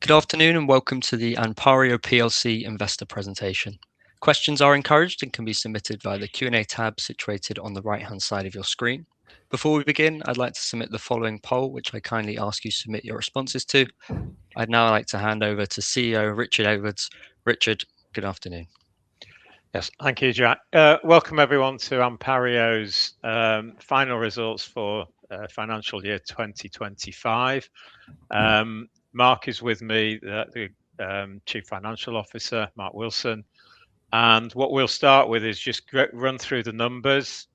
Good afternoon and welcome to the ANPARIO PLC investor presentation. Questions are encouraged and can be submitted via the Q&A tab situated on the right-hand side of your screen. Before we begin, I'd like to submit the following poll, which I kindly ask you to submit your responses to. I'd now like to hand over to CEO Richard Edwards. Richard, good afternoon. Yes, thank you, Jack. Welcome everyone to ANPARIO's final results for financial year 2025. Mark is with me, the Chief Financial Officer, Mark Wilson. And what we'll start with is just run through the numbers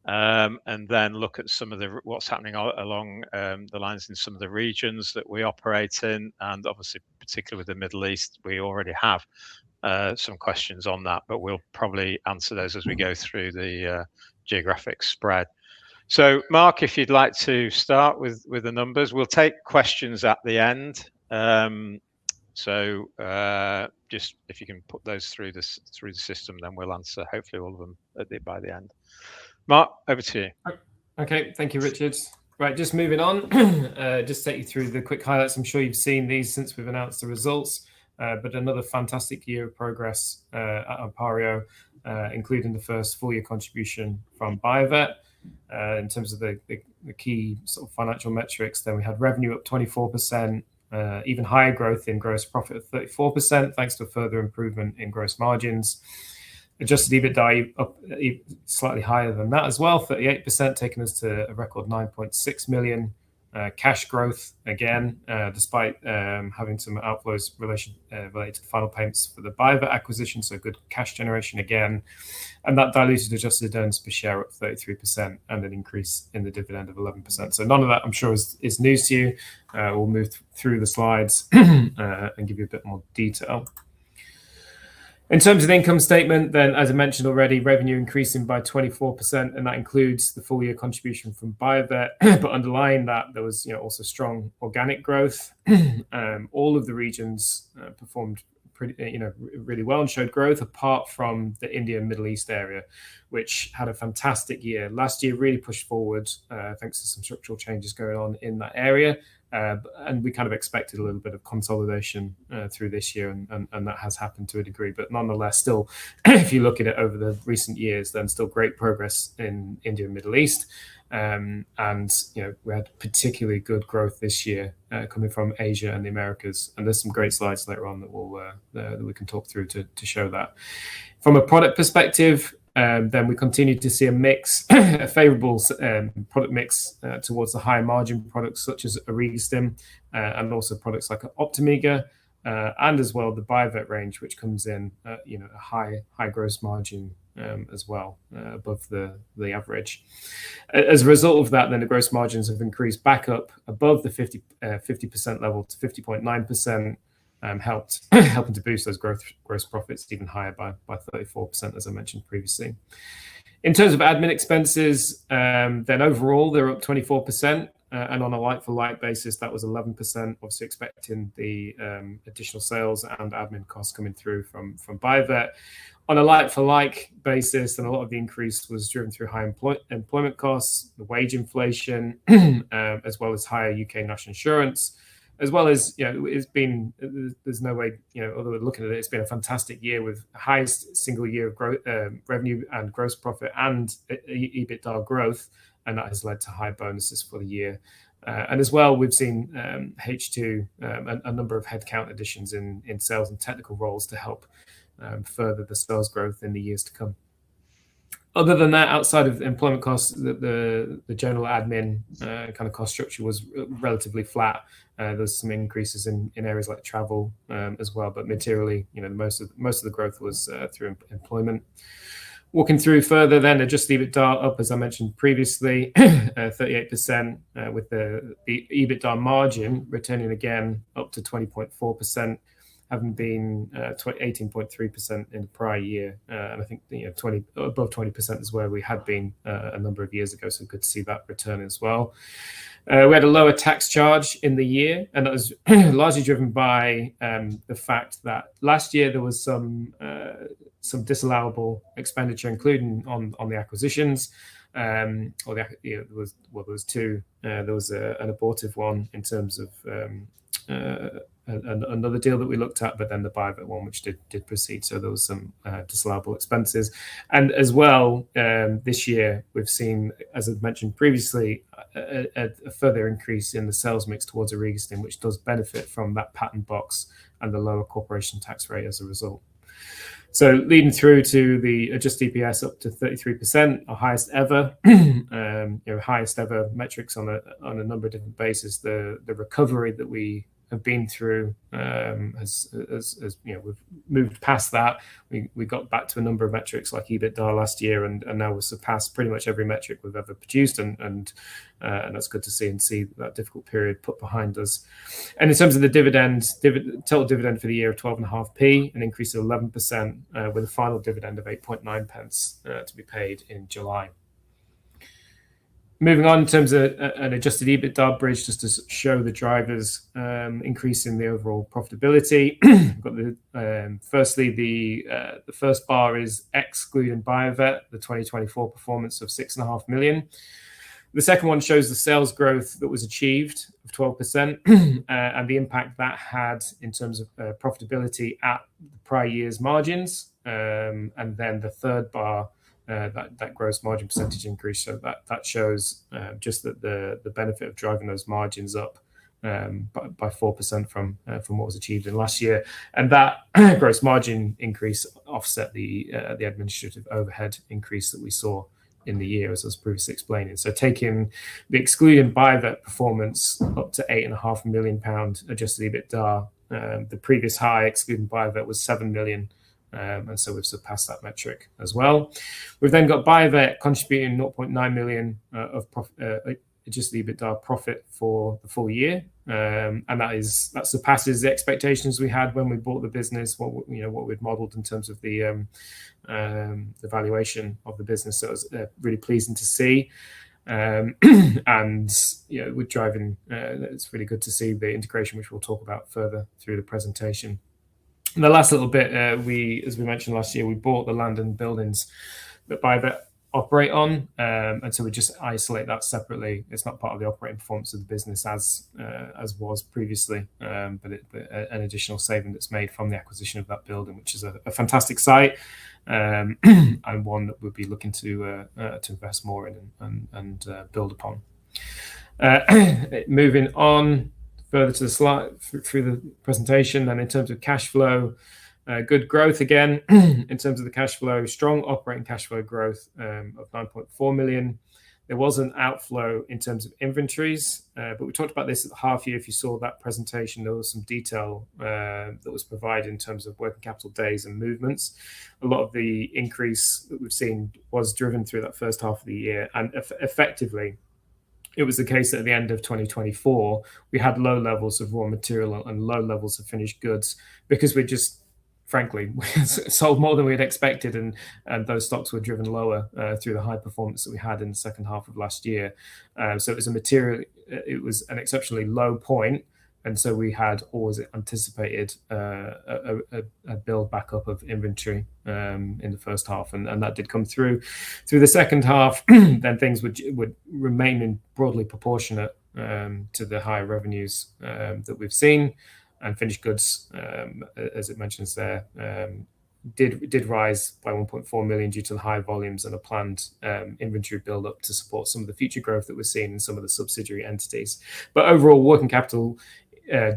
and then look at some of what's happening along the lines in some of the regions that we operate in, and obviously particularly with the Middle East, we already have some questions on that, but we'll probably answer those as we go through the geographic spread. So Mark, if you'd like to start with the numbers, we'll take questions at the end. Just if you can put those through the system, then we'll answer hopefully all of them by the end. Mark, over to you. Okay, thank you, Richard. Right, just moving on, just take you through the quick highlights. I'm sure you've seen these since we've announced the results, but another fantastic year of progress at ANPARIO, including the first full year contribution from Bio-Vet. In terms of the key sort of financial metrics, then we had revenue up 24%, even higher growth in gross profit of 34%, thanks to a further improvement in gross margins. Adjusted EBITDA up slightly higher than that as well, 38%, taking us to a record 9.6 million. Cash growth again, despite having some outflows related to the final payments for the Bio-Vet acquisition, so good cash generation again. And that diluted adjusted earnings per share up 33% and an increase in the dividend of 11%. So none of that, I'm sure, is news to you. We'll move through the slides and give you a bit more detail. In terms of the income statement, then, as I mentioned already, revenue increasing by 24%, and that includes the full year contribution from Bio-Vet. But underlying that, there was also strong organic growth. All of the regions performed really well and showed growth, apart from the India and Middle East area, which had a fantastic year. Last year really pushed forward thanks to some structural changes going on in that area. And we kind of expected a little bit of consolidation through this year, and that has happened to a degree. But nonetheless, still, if you look at it over the recent years, then still great progress in India and Middle East. And we had particularly good growth this year coming from Asia and the Americas. And there's some great slides later on that we can talk through to show that. From a product perspective, then we continue to see a favourable product mix towards the higher margin products such as Orego-Stim and also products like Optomega, and as well the Bio-Vet range, which comes in a high gross margin as well, above the average. As a result of that, then the gross margins have increased back up above the 50% level to 50.9%. Helping to boost those gross profits even higher by 34%, as I mentioned previously. In terms of admin expenses, then overall they're up 24%, and on a like-for-like basis that was 11%. Obviously expecting the additional sales and admin costs coming through from Bio-Vet. On a like-for-like basis, then a lot of the increase was driven through high employment costs, the wage inflation, as well as higher UK national insurance. As well as, it's been, there's no way, other than looking at it, it's been a fantastic year with highest single year of growth, revenue and gross profit and EBITDA growth, and that has led to high bonuses for the year. And as well, we've seen H2 a number of headcount additions in sales and technical roles to help further the sales growth in the years to come. Other than that, outside of employment costs, the general admin kind of cost structure was relatively flat. There's some increases in areas like travel as well, but materially, most of the growth was through employment. Walking through further, then adjusted EBITDA up, as I mentioned previously, 38%, with the EBITDA margin returning again up to 20.4%. Having been 18.3% in the prior year, and I think above 20% is where we had been a number of years ago. So good to see that return as well. We had a lower tax charge in the year, and that was largely driven by the fact that last year there was some disallowable expenditure, including on the acquisitions. There was two. There was an abortive one in terms of another deal that we looked at, but then the Bio-Vet one, which did proceed. So there was some disallowable expenses. And as well, this year, we've seen, as I've mentioned previously, a further increase in the sales mix towards Orego-Stim, which does benefit from that patent box and the lower corporation tax rate as a result. So leading through to the adjusted EPS up to 33%, our highest ever, highest ever metrics on a number of different bases. The recovery that we have been through as we've moved past that. We got back to a number of metrics like EBITDA last year, and now we've surpassed pretty much every metric we've ever produced, and that's good to see that difficult period put behind us. And in terms of the total dividend for the year of 12.5p, an increase of 11%, with a final dividend of 8.9 pence to be paid in July. Moving on in terms of an adjusted EBITDA bridge, just to show the drivers increase in the overall profitability. We've got firstly, the first bar is excluding Bio-Vet, the 2024 performance of 6.5 million. The second one shows the sales growth that was achieved of 12% and the impact that had in terms of profitability at the prior year's margins. And then the third bar, that gross margin percentage increase. So that shows just that the benefit of driving those margins up by 4% from what was achieved in last year, and that gross margin increase offset the administrative overhead increase that we saw in the year, as I was previously explaining. So taking the excluding Bio-Vet performance up to £8.5 million adjusted EBITDA, the previous high excluding Bio-Vet was 7 million. And so we've surpassed that metric as well. We've then got Bio-Vet contributing 0.9 million of adjusted EBITDA profit for the full year, and that surpasses the expectations we had when we bought the business. What we'd modelled in terms of the valuation of the business. So it was really pleasing to see. And we're driving. It's really good to see the integration, which we'll talk about further through the presentation. And the last little bit, as we mentioned last year, we bought the land and buildings that Bio-Vet operate on, and so we just isolate that separately. It's not part of the operating performance of the business as was previously, but an additional saving that's made from the acquisition of that building, which is a fantastic site, and one that we'll be looking to invest more in and build upon. Moving on further to the slide through the presentation, and in terms of cash flow, good growth again in terms of the cash flow, strong operating cash flow growth of 9.4 million. There was an outflow in terms of inventories, but we talked about this at the half year. If you saw that presentation, there was some detail that was provided in terms of working capital days and movements. A lot of the increase that we've seen was driven through that first half of the year, and effectively, it was the case that at the end of 2024, we had low levels of raw material and low levels of finished goods because we just, frankly, sold more than we had expected, and those stocks were driven lower through the high performance that we had in the second half of last year. So it was an exceptionally low point, and so we had always anticipated a build back up of inventory in the first half, and that did come through the second half. Then things would remain in broadly proportionate to the higher revenues that we've seen, and finished goods, as it mentions there, did rise by 1.4 million due to the high volumes and a planned inventory build up to support some of the future growth that we're seeing in some of the subsidiary entities. But overall, working capital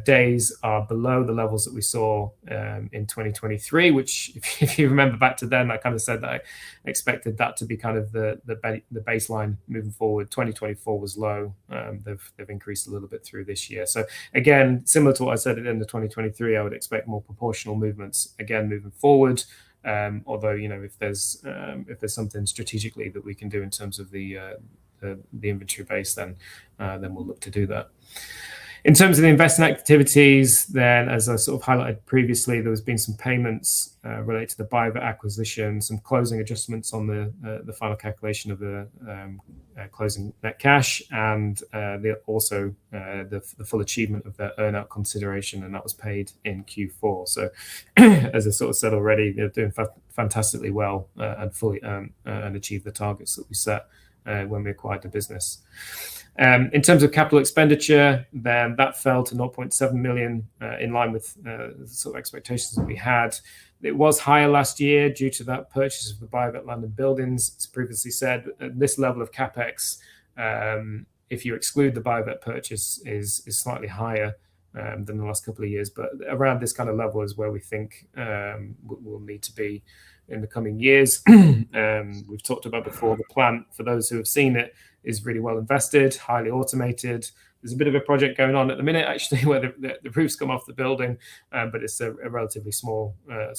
days are below the levels that we saw in 2023, which if you remember back to then, I kind of said that I expected that to be kind of the baseline moving forward. 2024 was low. They've increased a little bit through this year. So again, similar to what I said at the end of 2023, I would expect more proportional movements again moving forward. Although, if there's something strategically that we can do in terms of the inventory base, then we'll look to do that. In terms of the investment activities, then, as I sort of highlighted previously, there has been some payments related to the Bio-Vet acquisition, some closing adjustments on the final calculation of the closing net cash, and also the full achievement of the earn-out consideration, and that was paid in Q4. So, as I sort of said already, they're doing fantastically well and fully and achieve the targets that we set when we acquired the business. In terms of capital expenditure, then that fell to 0.7 million, in line with the sort of expectations that we had. It was higher last year due to that purchase of the Bio-Vet land and buildings. As previously said, at this level of capex, if you exclude the Bio-Vet purchase, is slightly higher than the last couple of years. But around this kind of level is where we think we'll need to be in the coming years. We've talked about before, the plant, for those who have seen it, is really well invested, highly automated. There's a bit of a project going on at the minute, actually, where the roof's come off the building, but it's a relatively smaller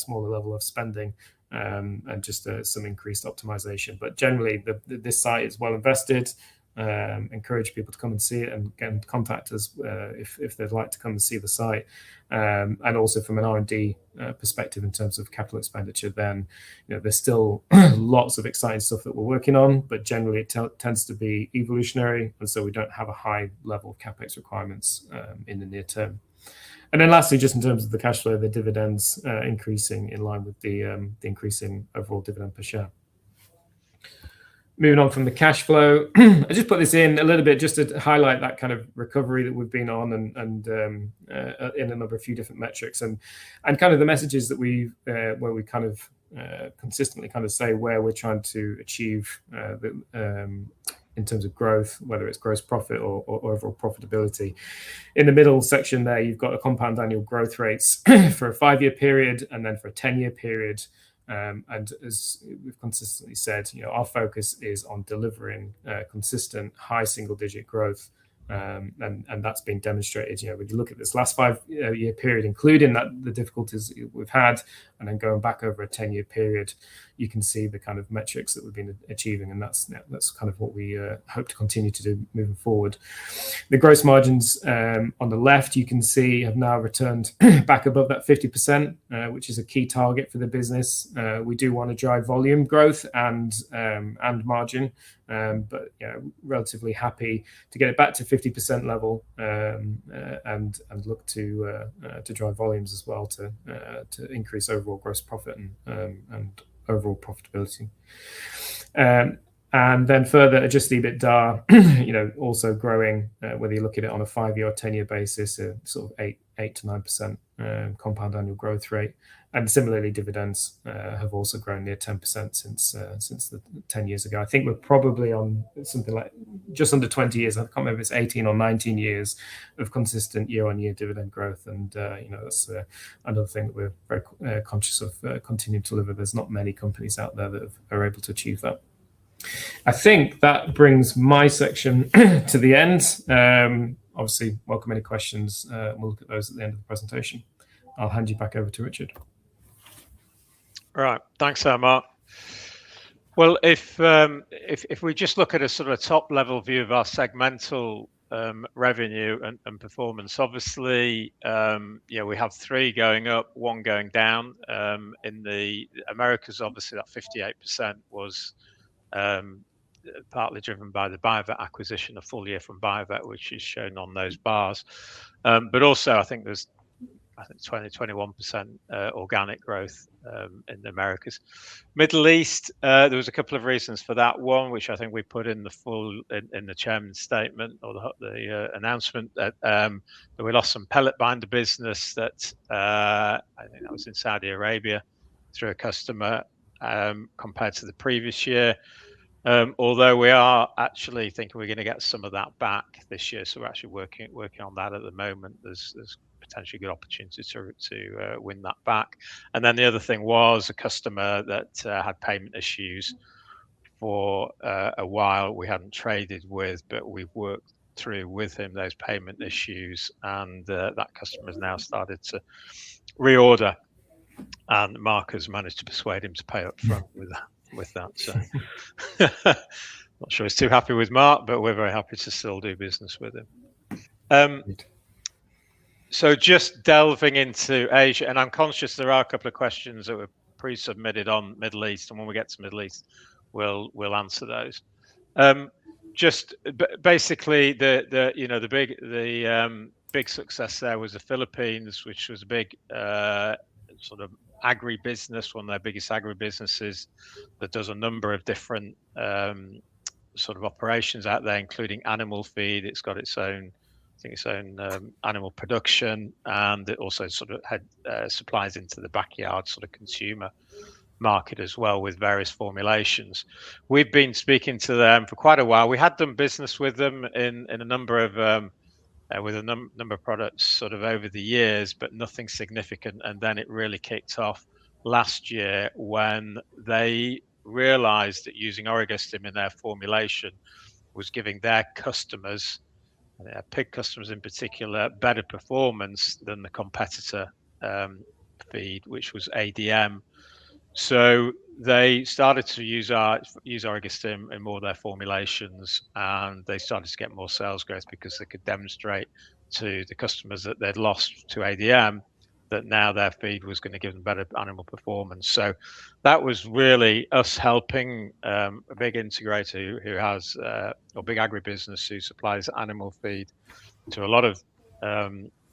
level of spending, and just some increased optimization. But generally, this site is well invested. Encourage people to come and see it, and contact us if they'd like to come and see the site. And also from an R&D perspective, in terms of capital expenditure, then there's still lots of exciting stuff that we're working on, but generally it tends to be evolutionary, and so we don't have a high level of capex requirements in the near term. And then lastly, just in terms of the cash flow, the dividends increasing in line with the increasing overall dividend per share. Moving on from the cash flow, I just put this in a little bit just to highlight that kind of recovery that we've been on, and in a few different metrics, and kind of the messages that where we kind of consistently kind of say where we're trying to achieve in terms of growth, whether it's gross profit or overall profitability. In the middle section there, you've got a compound annual growth rates for a 5-year period and then for a 10-year period. And as we've consistently said, our focus is on delivering consistent high single-digit growth, and that's been demonstrated. When you look at this last 5-year period, including the difficulties we've had, and then going back over a 10-year period, you can see the kind of metrics that we've been achieving, and that's kind of what we hope to continue to do moving forward. The gross margins on the left, you can see, have now returned back above that 50%, which is a key target for the business. We do want to drive volume growth and margin, but relatively happy to get it back to 50% level, and look to drive volumes as well to increase overall gross profit and overall profitability. And then further, adjusted EBITDA, also growing, whether you look at it on a 5-year or 10-year basis, a sort of 8 to 9% compound annual growth rate. And similarly, dividends have also grown near 10% since the 10 years ago. I think we're probably on something like just under 20 years. I can't remember if it's 18 or 19 years of consistent year-on-year dividend growth. And that's another thing that we're very conscious of continuing to deliver. There's not many companies out there that are able to achieve that. I think that brings my section to the end. Obviously, welcome any questions. We'll look at those at the end of the presentation. I'll hand you back over to Richard. Right, thanks, Mark. Well, if we just look at a sort of top level view of our segmental revenue and performance, obviously, we have 3 going up, 1 going down. In the Americas, obviously, that 58% was partly driven by the Bio-Vet acquisition, a full year from Bio-Vet, which is shown on those bars. But also, I think there's 20-21% organic growth in the Americas. Middle East, there was a couple of reasons for that. One, which I think we put in the chairman's statement or the announcement, that we lost some pellet binder business that I think that was in Saudi Arabia through a customer, compared to the previous year. Although we are actually thinking we're going to get some of that back this year, so we're actually working on that at the moment. There's potentially good opportunity to win that back. And then the other thing was a customer that had payment issues for a while. We hadn't traded with, but we've worked through with him those payment issues, and that customer has now started to reorder, and Mark has managed to persuade him to pay up front with that. So not sure he's too happy with Mark, but we're very happy to still do business with him. So just delving into Asia, and I'm conscious there are a couple of questions that were pre-submitted on Middle East, and when we get to Middle East, we'll answer those. Just basically, the big success there was the Philippines, which was a big sort of agri-business, one of their biggest agri-businesses that does a number of different sort of operations out there, including animal feed. It's got its own, I think, its own animal production, and it also sort of supplies into the backyard sort of consumer market as well with various formulations. We've been speaking to them for quite a while. We had done business with them in a number of with a number of products sort of over the years, but nothing significant. And then it really kicked off last year when they realized that using Orego-Stim in their formulation was giving their customers, their pig customers in particular, better performance than the competitor feed, which was ADM. So they started to use Orego-Stim in more of their formulations, and they started to get more sales growth because they could demonstrate to the customers that they'd lost to ADM that now their feed was going to give them better animal performance. So that was really us helping a big integrator who has or big agribusiness who supplies animal feed to a lot of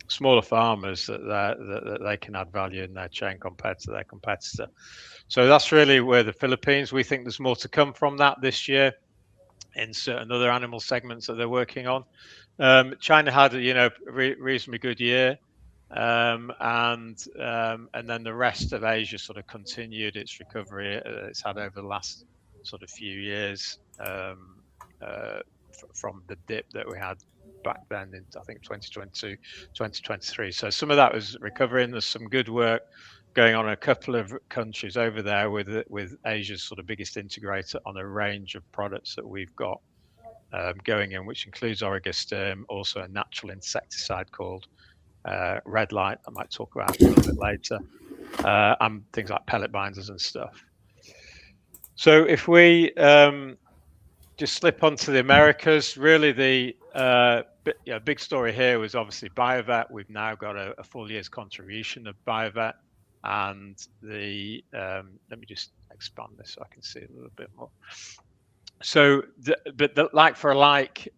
smaller farmers that they can add value in their chain compared to their competitor. So that's really where the Philippines, we think there's more to come from that this year in certain other animal segments that they're working on. China had a reasonably good year, and then the rest of Asia sort of continued its recovery it's had over the last sort of few years from the dip that we had back then in, I think, 2022, 2023. So some of that was recovering. There's some good work going on in a couple of countries over there with Asia's sort of biggest integrator on a range of products that we've got going in, which includes Orego-Stim, also a natural insecticide called Red Light, I might talk about a little bit later, and things like pellet binders and stuff. So if we just slip onto the Americas, really the big story here was obviously BioVet. We've now got a full year's contribution of BioVet, and the let me just expand this so I can see a little bit more. So, but the like for like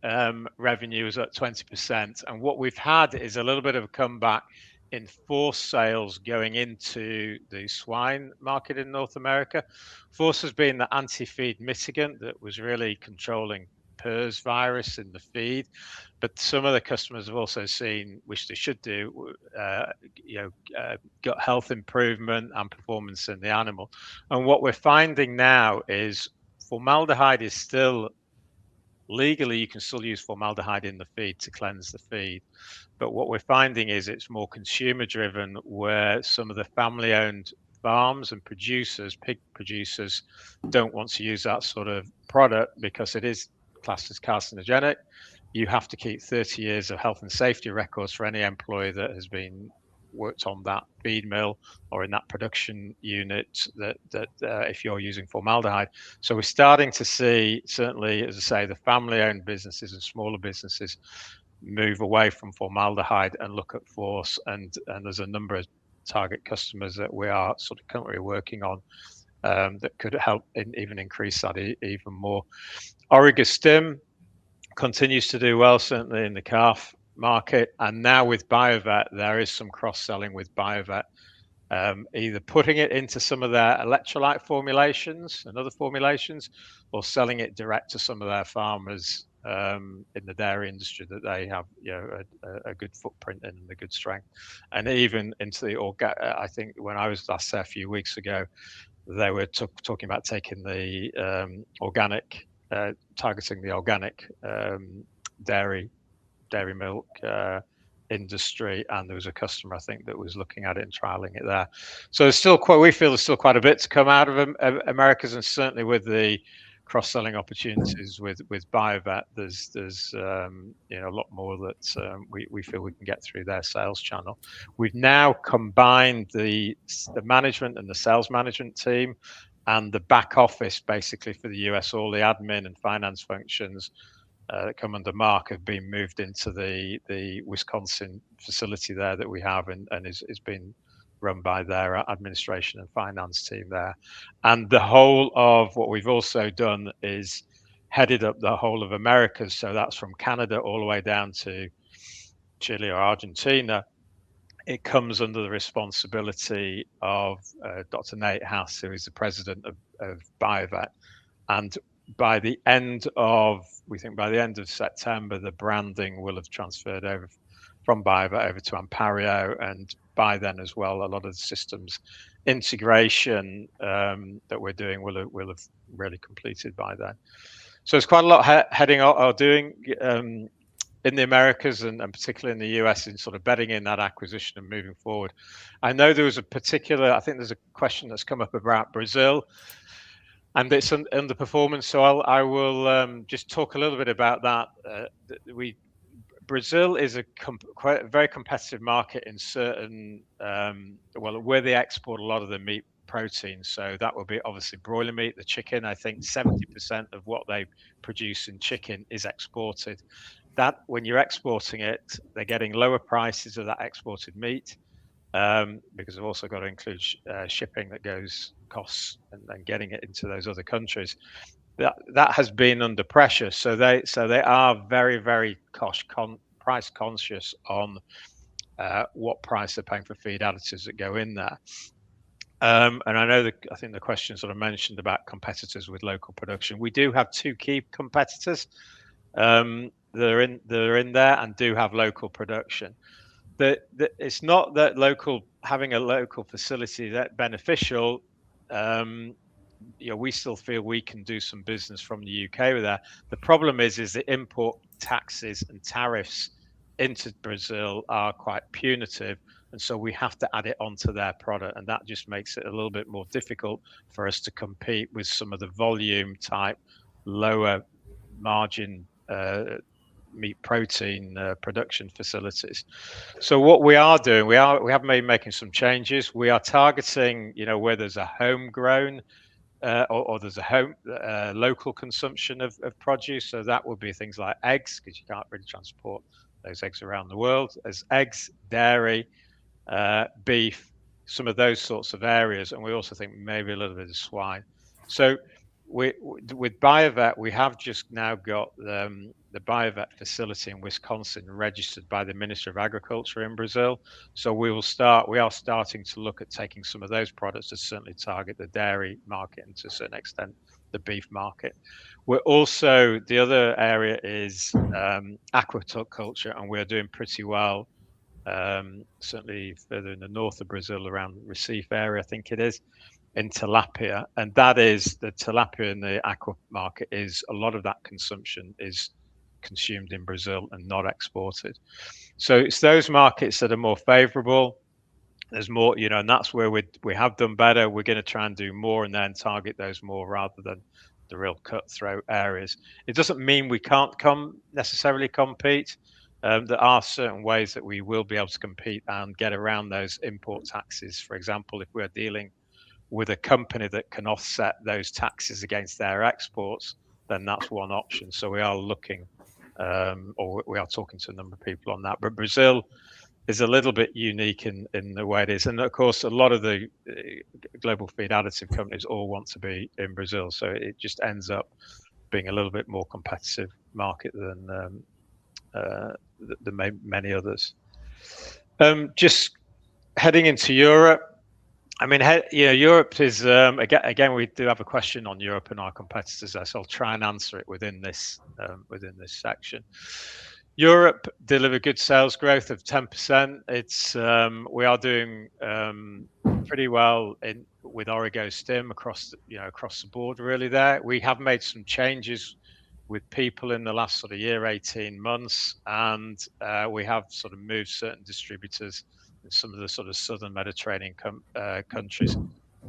revenue is at 20%, and what we've had is a little bit of a comeback in force sales going into the swine market in North America. Force has been the anti-feed mitigant that was really controlling PRRS virus in the feed, but some of the customers have also seen, which they should do, gut health improvement and performance in the animal. And what we're finding now is formaldehyde is still legally, you can still use formaldehyde in the feed to cleanse the feed. But what we're finding is it's more consumer driven, where some of the family owned farms and producers, pig producers, don't want to use that sort of product because it is classed as carcinogenic. You have to keep 30 years of health and safety records for any employee that has been worked on that feed mill or in that production unit that if you're using formaldehyde. So we're starting to see, certainly, as I say, the family-owned businesses and smaller businesses move away from formaldehyde and look at force, and there's a number of target customers that we are sort of currently working on that could help even increase that even more. Orego-Stim continues to do well, certainly in the calf market, and now with BioVet there is some cross-selling with BioVet, either putting it into some of their electrolyte formulations and other formulations, or selling it direct to some of their farmers in the dairy industry that they have a good footprint in and a good strength, and even into the I think when I was last there a few weeks ago, they were talking about taking the organic, targeting the organic dairy milk industry, and there was a customer I think that was looking at it and trialing it there. So there's still we feel there's still quite a bit to come out of Americas, and certainly with the cross-selling opportunities with BioVet, there's a lot more that we feel we can get through their sales channel. We've now combined the management and the sales management team and the back office basically for the US. All the admin and finance functions that come under Mark have been moved into the Wisconsin facility there that we have, and is being run by their administration and finance team there. And the whole of what we've also done is headed up the whole of Americas. So that's from Canada all the way down to Chile or Argentina. It comes under the responsibility of Dr. Nate Haas, who is the president of BioVet. And by the end of September, the branding will have transferred over from BioVet over to ANPARIO, and by then as well, a lot of the systems integration that we're doing will have really completed by then. So it's quite a lot heading or doing in the Americas and particularly in the US in sort of bedding in that acquisition and moving forward. I know there was I think there's a question that's come up about Brazil and its underperformance. So I will just talk a little bit about that. Brazil is quite a very competitive market in certain, where they export a lot of the meat protein. So that will be obviously broiler meat, the chicken. I think 70% of what they produce in chicken is exported. That when you're exporting it, they're getting lower prices of that exported meat because they've also got to include shipping that costs and getting it into those other countries. That has been under pressure. So they are very, very price conscious on what price they're paying for feed additives that go in there. And I think the question sort of mentioned about competitors with local production. We do have two key competitors that are in there and do have local production. It's not that having a local facility that beneficial. We still feel we can do some business from the UK with that. The problem is the import taxes and tariffs into Brazil are quite punitive, and so we have to add it onto their product, and that just makes it a little bit more difficult for us to compete with some of the volume type, lower margin meat protein production facilities. So what we are doing, we have making some changes. We are targeting, where there's a homegrown or there's a local consumption of produce. So that would be things like eggs, because you can't really transport those eggs around the world. As eggs, dairy, beef, some of those sorts of areas, and we also think maybe a little bit of swine. So with BioVet, we have just now got the BioVet facility in Wisconsin registered by the Minister of Agriculture in Brazil. So we are starting to look at taking some of those products to certainly target the dairy market and to a certain extent the beef market. The other area is aquaculture, and we're doing pretty well, certainly further in the north of Brazil around Recife area, I think it is, in tilapia. And that is the tilapia in the aqua market is a lot of that consumption is consumed in Brazil and not exported. So it's those markets that are more favorable. There's more, and that's where we have done better. We're going to try and do more and then target those more rather than the real cutthroat areas. It doesn't mean we can't necessarily compete. There are certain ways that we will be able to compete and get around those import taxes. For example, if we're dealing with a company that can offset those taxes against their exports, then that's one option. So we are looking, or we are talking to a number of people on that. But Brazil is a little bit unique in the way it is. And of course, a lot of the global feed additive companies all want to be in Brazil. So it just ends up being a little bit more competitive market than many others. Just heading into Europe. I mean, Europe is again. We do have a question on Europe and our competitors there, so I'll try and answer it within this section. Europe delivered good sales growth of 10%. We are doing pretty well with Orego-Stim across the board. Really, there we have made some changes with people in the last sort of year, 18 months, and we have sort of moved certain distributors in some of the sort of southern Mediterranean countries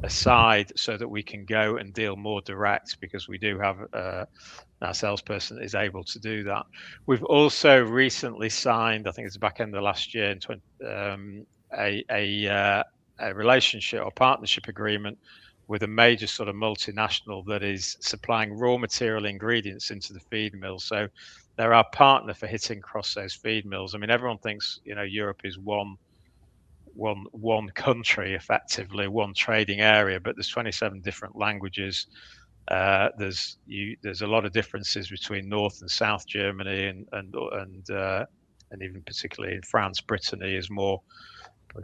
aside so that we can go and deal more direct, because we do have our salesperson is able to do that. We've also recently signed, I think it's the back end of last year, a relationship or partnership agreement with a major sort of multinational that is supplying raw material ingredients into the feed mill. So they're our partner for hitting across those feed mills. I mean, everyone thinks Europe is one country, effectively one trading area, but there's 27 different languages. There's a lot of differences between North and South Germany and even particularly in France. Brittany is more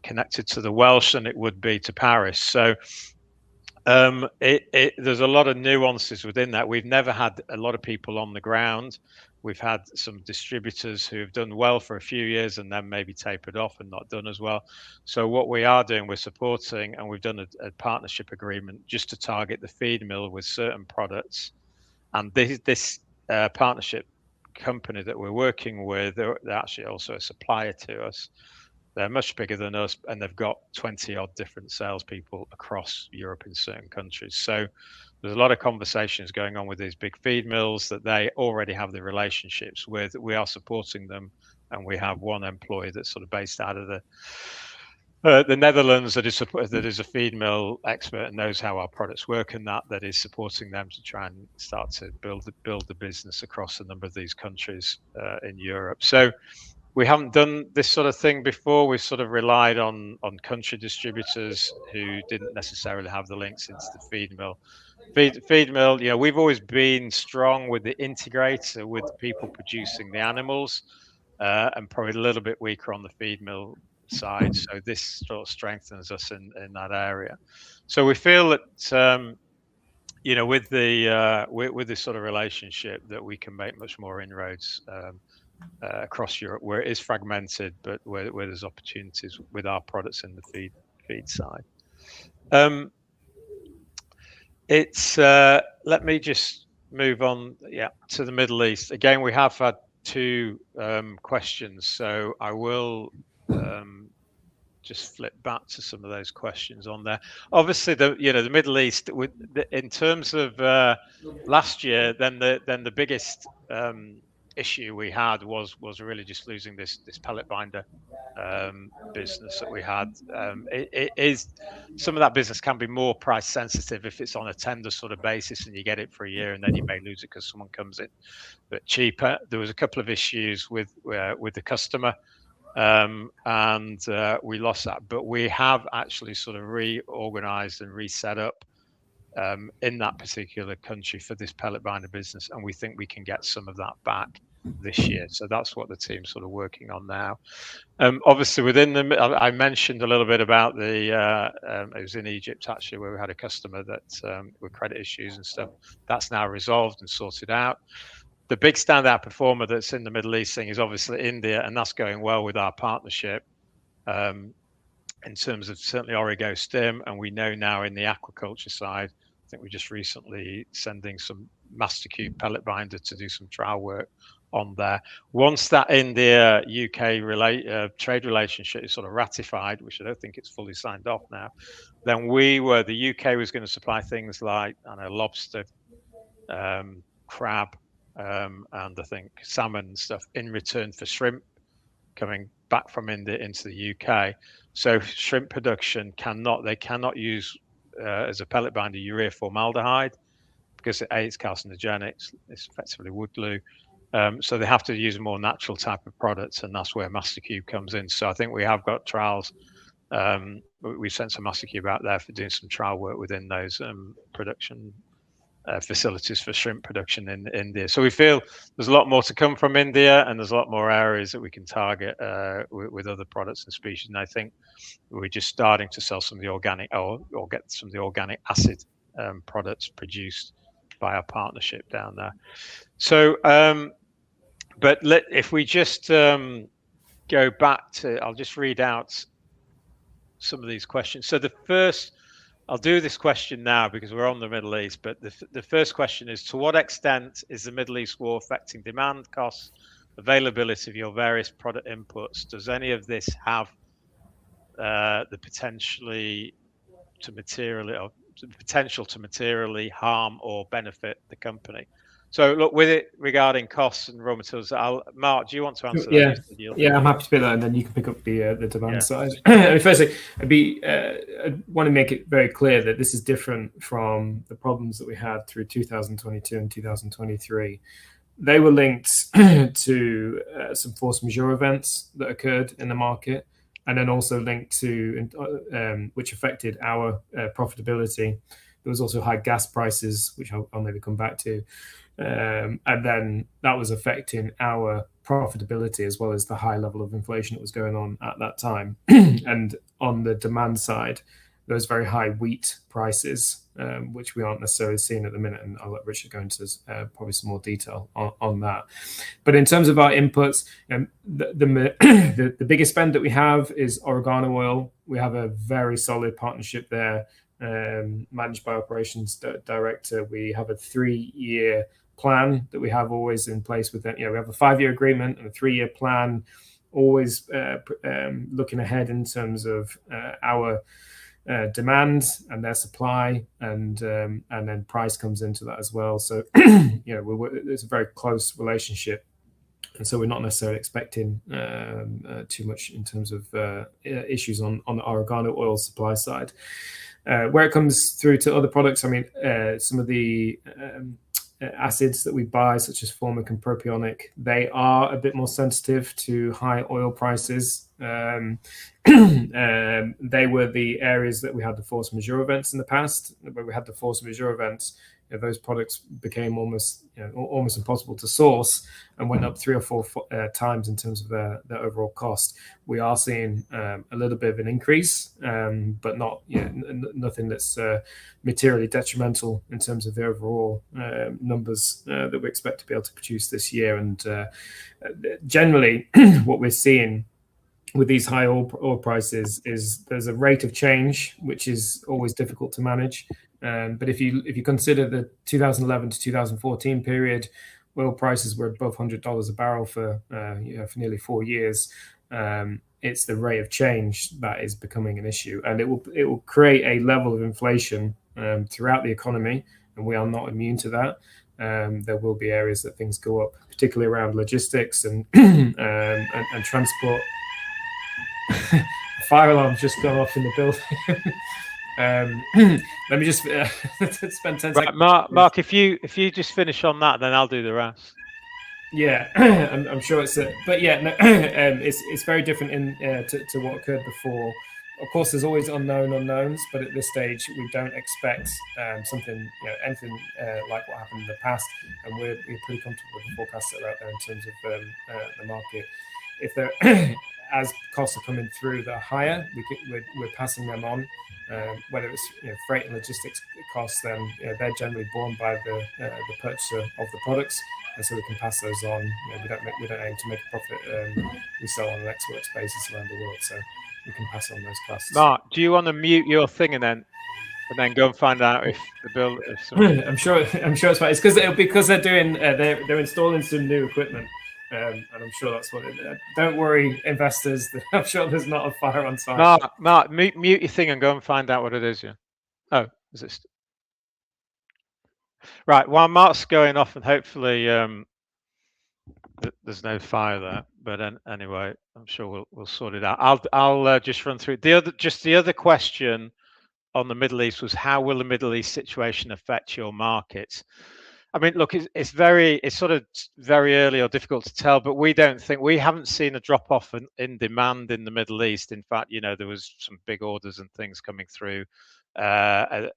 connected to the Welsh than it would be to Paris. So There's a lot of nuances within that. We've never had a lot of people on the ground. We've had some distributors who have done well for a few years and then maybe tapered off and not done as well. So what we are doing, we're supporting, and we've done a partnership agreement just to target the feed mill with certain products. And this partnership company that we're working with, they're actually also a supplier to us. They're much bigger than us, and they've got 20 odd different salespeople across Europe in certain countries. So there's a lot of conversations going on with these big feed mills that they already have the relationships with. We are supporting them, and we have one employee that's sort of based out of the Netherlands that is a feed mill expert and knows how our products work, and that is supporting them to try and start to build the business across a number of these countries in Europe. So we haven't done this sort of thing before. We've sort of relied on country distributors who didn't necessarily have the links into the feed mill. Feed mill, you know, we've always been strong with the integrator, with the people producing the animals, and probably a little bit weaker on the feed mill side. So this sort of strengthens us in that area. So we feel that you know, with this sort of relationship, that we can make much more inroads across Europe, where it is fragmented, but where there's opportunities with our products in the feed side. Let me just move on, to the Middle East. Again, we have had two questions, so I will just flip back to some of those questions on there. Obviously, the Middle East, in terms of last year, then the biggest issue we had was really just losing this pellet binder business that we had. It is, some of that business can be more price sensitive if it's on a tender sort of basis and you get it for a year and then you may lose it because someone comes in a bit cheaper. There was a couple of issues with the customer, and we lost that, but we have actually sort of reorganized and reset up in that particular country for this pellet binder business, and we think we can get some of that back this year. So that's what the team's sort of working on now. Obviously, within I mentioned a little bit about it was in Egypt actually, where we had a customer that with credit issues and stuff. That's now resolved and sorted out. The big standout performer that's in the Middle East thing is obviously India, and that's going well with our partnership in terms of certainly Origo Stim, and we know now in the aquaculture side, I think we just recently sending some Mastercube pellet binder to do some trial work on there. Once that India UK trade relationship is sort of ratified, which I don't think it's fully signed off now, then the UK was going to supply things like, I don't know, lobster, crab, and I think salmon and stuff in return for shrimp coming back from India into the UK. So shrimp production cannot use as a pellet binder urea formaldehyde because it's carcinogenic. It's effectively wood glue. So they have to use a more natural type of products, and that's where Mastercube comes in. So I think we have got trials. We sent some Mastercube out there for doing some trial work within those production facilities for shrimp production in India. So we feel there's a lot more to come from India, and there's a lot more areas that we can target with other products and species. And I think we're just starting to sell some of the organic or get some of the organic acid products produced by our partnership down there. So, but if we just go back to, I'll just read out some of these questions. So the first, I'll do this question now because we're on the Middle East, but the first question is, to what extent is the Middle East war affecting demand, costs, availability of your various product inputs? Does any of this have the potential to materially harm or benefit the company? So look, with it regarding costs and raw materials, Mark, do you want to answer that? Yeah, I'm happy to pick that, and then you can pick up the demand side. I mean, firstly, I want to make it very clear that this is different from the problems that we had through 2022 and 2023. They were linked to some force majeure events that occurred in the market, and then also linked to which affected our profitability. There was also high gas prices, which I'll maybe come back to. And then that was affecting our profitability as well as the high level of inflation that was going on at that time. And on the demand side, there was very high wheat prices which we aren't necessarily seeing at the minute. And I'll let Richard go into probably some more detail on that. But in terms of our inputs, the biggest spend that we have is oregano oil. We have a very solid partnership there, managed by operations director. We have a 3-year plan that we have always in place with them. We have a 5-year agreement and a 3-year plan, always looking ahead in terms of our demand and their supply, and then price comes into that as well. So it's a very close relationship, and so we're not necessarily expecting too much in terms of issues on the oregano oil supply side. Where it comes through to other products, I mean, some of the acids that we buy, such as formic and propionic, they are a bit more sensitive to high oil prices. They were the areas that we had the force majeure events in the past. Where we had the force majeure events, those products became almost impossible to source and went up 3 or 4 times in terms of their overall cost. We are seeing a little bit of an increase, but not nothing that's materially detrimental in terms of the overall numbers that we expect to be able to produce this year. And generally, what we're seeing with these high oil prices is there's a rate of change which is always difficult to manage. But if you consider the 2011 to 2014 period, oil prices were above $100 a barrel for nearly 4 years. It's the rate of change that is becoming an issue, and it will create a level of inflation throughout the economy, and we are not immune to that. There will be areas that things go up, particularly around logistics and transport. Fire alarm's just gone off in the building. Let me just spend 10 seconds. Mark, if you just finish on that, then I'll do the rest. Yeah, I'm sure it's but yeah, no, it's very different to what occurred before. Of course, there's always unknowns, but at this stage, we don't expect anything like what happened in the past, and we're pretty comfortable with the forecasts that are out there in terms of the market. If they're as costs are coming through that are higher, we're passing them on. Whether it's freight and logistics costs, then they're generally borne by the purchaser of the products, and so we can pass those on. We don't aim to make a profit. We sell on an export basis around the world, so we can pass on those costs. Mark, do you want to mute your thing and then go and find out if the bill? I'm sure it's fine. It's because they're doing they're installing some new equipment. And I'm sure that's what it is. Don't worry, investors. I'm sure there's not a fire on site. Mark, mute your thing and go and find out what it is. Yeah. Oh, is it? Right. While Mark's going off, and hopefully there's no fire there. But anyway, I'm sure we'll sort it out. I'll just run through the other question on the Middle East was, how will the Middle East situation affect your markets? I mean, look, it's sort of very early or difficult to tell, but we haven't seen a drop off in demand in the Middle East. In fact, there was some big orders and things coming through, the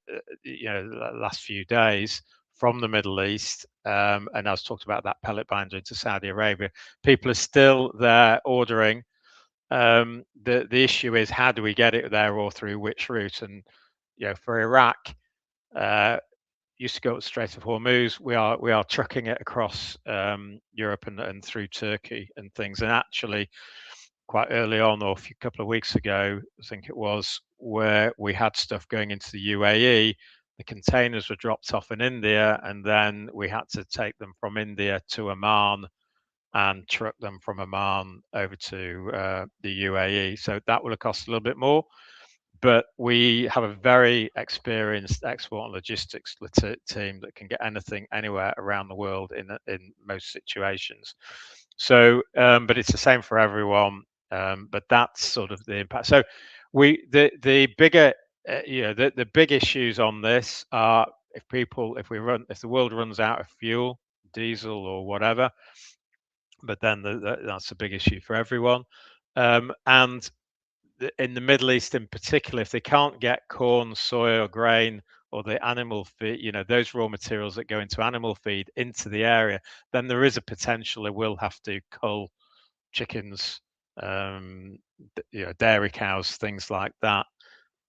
last few days from the Middle East. And I was talking about that pellet binder into Saudi Arabia. People are still there ordering. The issue is, how do we get it there, or through which route? And for Iraq, used to go up the Strait of Hormuz. We are trucking it across Europe and through Turkey and things. And actually, quite early on, or a couple of weeks ago, I think it was, where we had stuff going into the UAE, the containers were dropped off in India, and then we had to take them from India to Oman and truck them from Oman over to the UAE. So that would have cost a little bit more. But we have a very experienced export and logistics team that can get anything anywhere around the world in most situations. So, but it's the same for everyone. But that's sort of the impact. So, the big issues on this are if the world runs out of fuel, diesel or whatever. But then that's a big issue for everyone. And in the Middle East in particular, if they can't get corn, soy or grain, or the animal feed, those raw materials that go into animal feed into the area, then there is a potential they will have to cull chickens, dairy cows, things like that.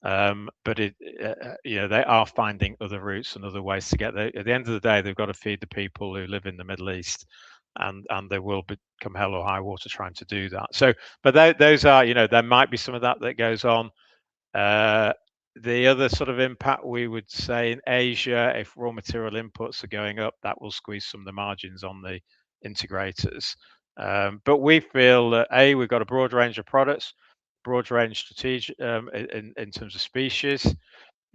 But they are finding other routes and other ways to get there. At the end of the day, they've got to feed the people who live in the Middle East, and they will become hell or high water trying to do that. So, but those are, there might be some of that goes on. The other sort of impact we would say in Asia, if raw material inputs are going up, that will squeeze some of the margins on the integrators. But we feel that we've got a broad range of products, broad range strategic in terms of species.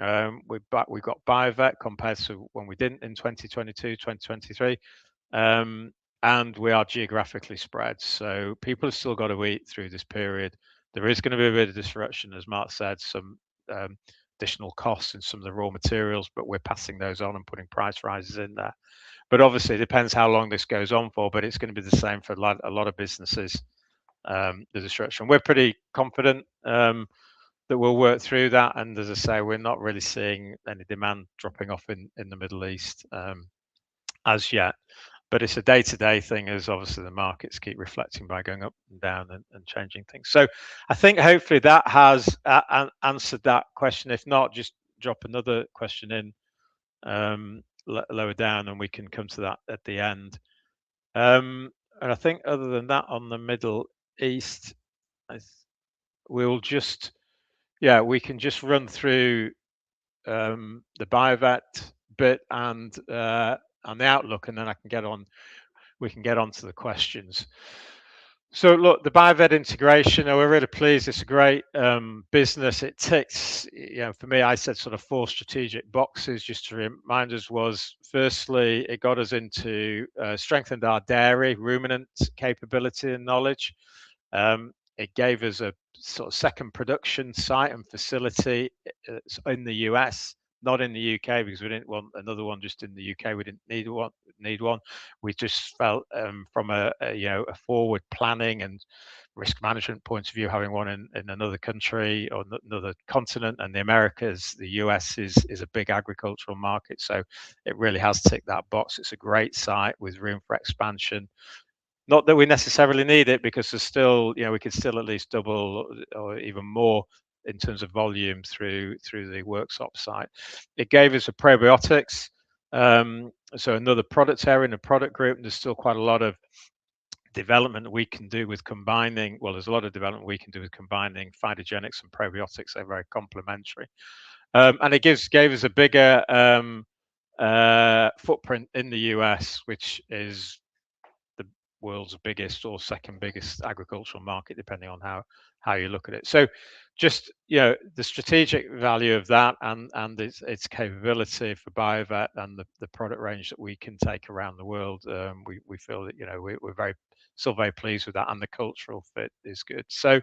We've got BioVet compared to when we didn't in 2022, 2023. And we are geographically spread. So people have still got to eat through this period. There is going to be a bit of disruption, as Mark said, some additional costs in some of the raw materials, but we're passing those on and putting price rises in there. But obviously, it depends how long this goes on for, but it's going to be the same for a lot of businesses, the disruption. We're pretty confident that we'll work through that. And as I say, we're not really seeing any demand dropping off in the Middle East as yet. But it's a day-to-day thing, as obviously the markets keep reflecting by going up and down and changing things. So I think hopefully that has answered that question. If not, just drop another question in lower down and we can come to that at the end. And I think other than that, on the Middle East, we can just run through the BioVet bit and the outlook, and then we can get on to the questions. So look, the BioVet integration, we're really pleased. It's a great business. It ticks, for me, I said sort of 4 strategic boxes, just to remind us, was firstly, it got us into strengthened our dairy ruminant capability and knowledge. It gave us a sort of second production site and facility in the US, not in the UK, because we didn't want another one just in the UK. We didn't need one. We just felt from a forward planning and risk management point of view, having one in another country or another continent, and the Americas, the US is a big agricultural market, so it really has ticked that box. It's a great site with room for expansion. Not that we necessarily need it, because there's still, we could still at least double or even more in terms of volume through the workshop site. It gave us a probiotics, so another product area in the product group. And there's still quite a lot of development we can do with combining. Well, there's a lot of development we can do with combining phytogenics and probiotics. They're very complementary, and it gave us a bigger footprint in the US, which is world's biggest or second biggest agricultural market, depending on how you look at it. So just the strategic value of that and its capability for BioVet and the product range that we can take around the world, we feel that we're still very pleased with that, and the cultural fit is good. So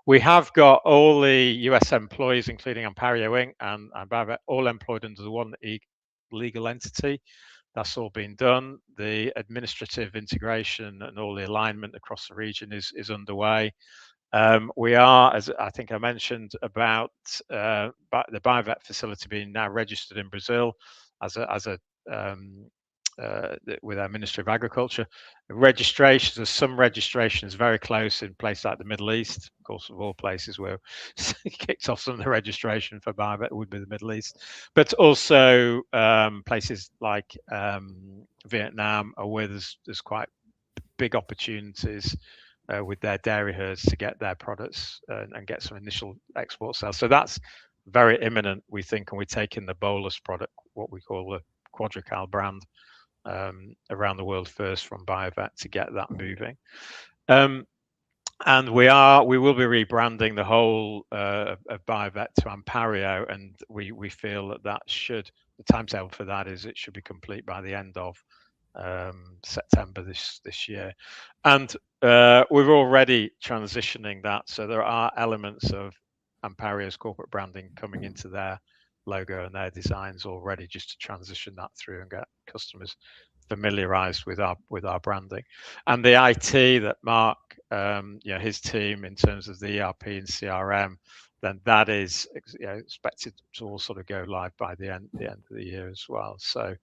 we have got all the US employees, including ANPARIO Inc. and BioVet, all employed under the one legal entity. That's all been done. The administrative integration and all the alignment across the region is underway. We are, as I think I mentioned, about the BioVet facility being now registered in Brazil with our Ministry of Agriculture. There's some registrations very close in places like the Middle East, of course, of all places where kicked off some of the registration for BioVet would be the Middle East, but also places like Vietnam, where there's quite big opportunities with their dairy herds to get their products and get some initial export sales. So that's very imminent, we think, and we're taking the bolus product, what we call the Quadrical brand, around the world first from BioVet to get that moving. And we will be rebranding the whole of BioVet to ANPARIO, and we feel that the timetable for that is it should be complete by the end of September this year. And we're already transitioning that, so there are elements of ANPARIO's corporate branding coming into their logo and their designs already, just to transition that through and get customers familiarized with our branding. And the IT that Mark, his team, in terms of the ERP and CRM, then that is expected to all sort of go live by the end of the year as well. So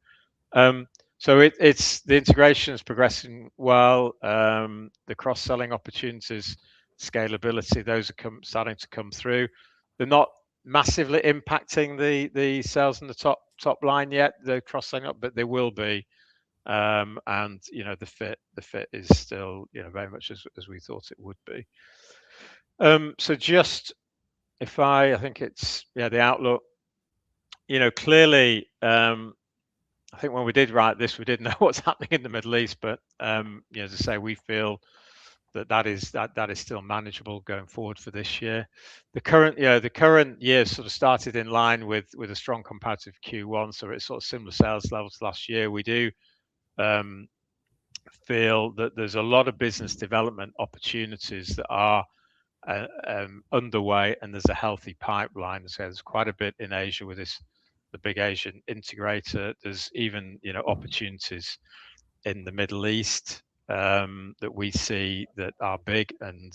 it's the integration is progressing well. The cross-selling opportunities, scalability, those are starting to come through. They're not massively impacting the sales and the top line yet, the cross-selling up, but they will be. And the fit is still very much as we thought it would be. So just if I think it's the outlook. Clearly, I think when we did write this, we didn't know what's happening in the Middle East, but as I say, we feel that is still manageable going forward for this year. The current year sort of started in line with a strong comparative Q1, so it's sort of similar sales levels last year. We do feel that there's a lot of business development opportunities that are underway, and there's a healthy pipeline. So there's quite a bit in Asia with the big Asian integrator. There's even opportunities in the Middle East that we see that are big and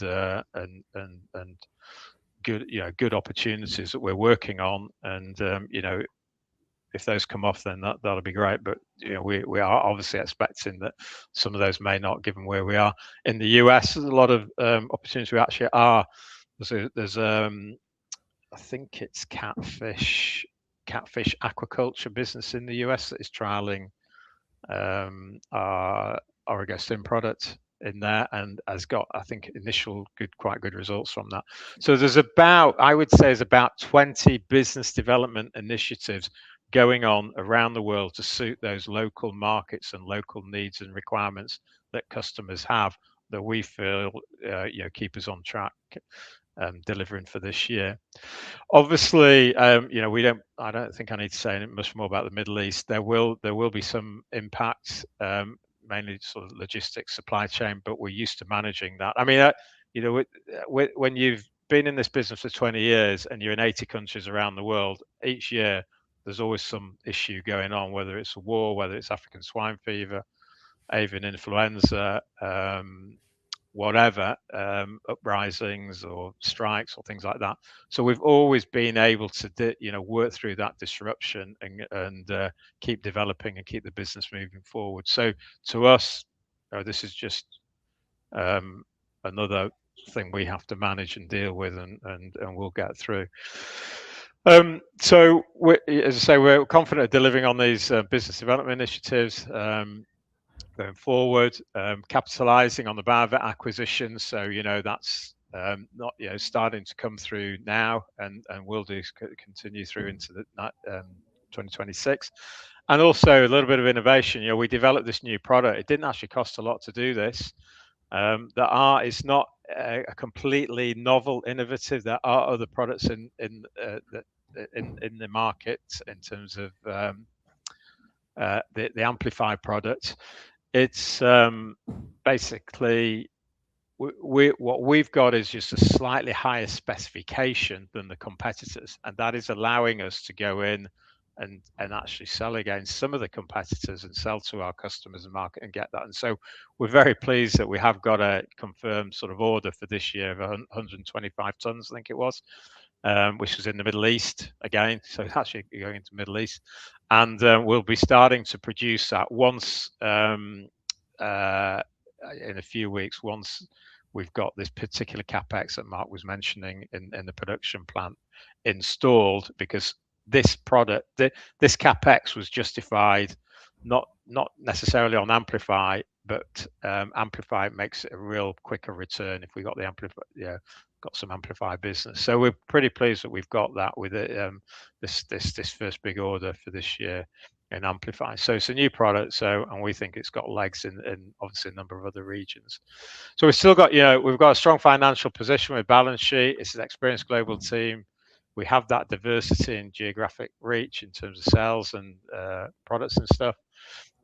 good opportunities that we're working on. And if those come off, then that'll be great. But we are obviously expecting that some of those may not, given where we are in the US. There's a lot of opportunities. We actually are. There's I think it's catfish aquaculture business in the US that is trialing our Orego-Stim product in there, and has got, I think, initial quite good results from that. So there's I would say there's about 20 business development initiatives going on around the world to suit those local markets and local needs and requirements that customers have, that we feel keep us on track delivering for this year. Obviously, I don't think I need to say much more about the Middle East. There will be some impact, mainly sort of logistics, supply chain, but we're used to managing that. I mean, when you've been in this business for 20 years and you're in 80 countries around the world, each year there's always some issue going on, whether it's a war, whether it's African swine fever, avian influenza, whatever, uprisings or strikes or things like that. So we've always been able to work through that disruption and keep developing and keep the business moving forward. So to us, this is just another thing we have to manage and deal with, and we'll get through. So as I say, we're confident of delivering on these business development initiatives going forward, capitalizing on the Biovet acquisition. So that's not starting to come through now, and will do continue through into the 2026. And also a little bit of innovation. We developed this new product. It didn't actually cost a lot to do this. It's not a completely novel, innovative. There are other products in the market in terms of the Amplify product. It's basically what we've got is just a slightly higher specification than the competitors, and that is allowing us to go in and actually sell against some of the competitors and sell to our customers and market and get that. And so we're very pleased that we have got a confirmed sort of order for this year of 125 tons, I think it was, which was in the Middle East again. So it's actually going into the Middle East, and we'll be starting to produce that once in a few weeks, once we've got this particular capex that Mark was mentioning in the production plant installed, because this product, this capex was justified not necessarily on Amplify, but Amplify makes it a real quicker return if we got the Amplify, got some Amplify business. So we're pretty pleased that we've got that with it, this first big order for this year in Amplify. So it's a new product, and we think it's got legs in obviously a number of other regions. So we've still got, we've got a strong financial position with balance sheet. It's an experienced global team. We have that diversity and geographic reach in terms of sales and products and stuff,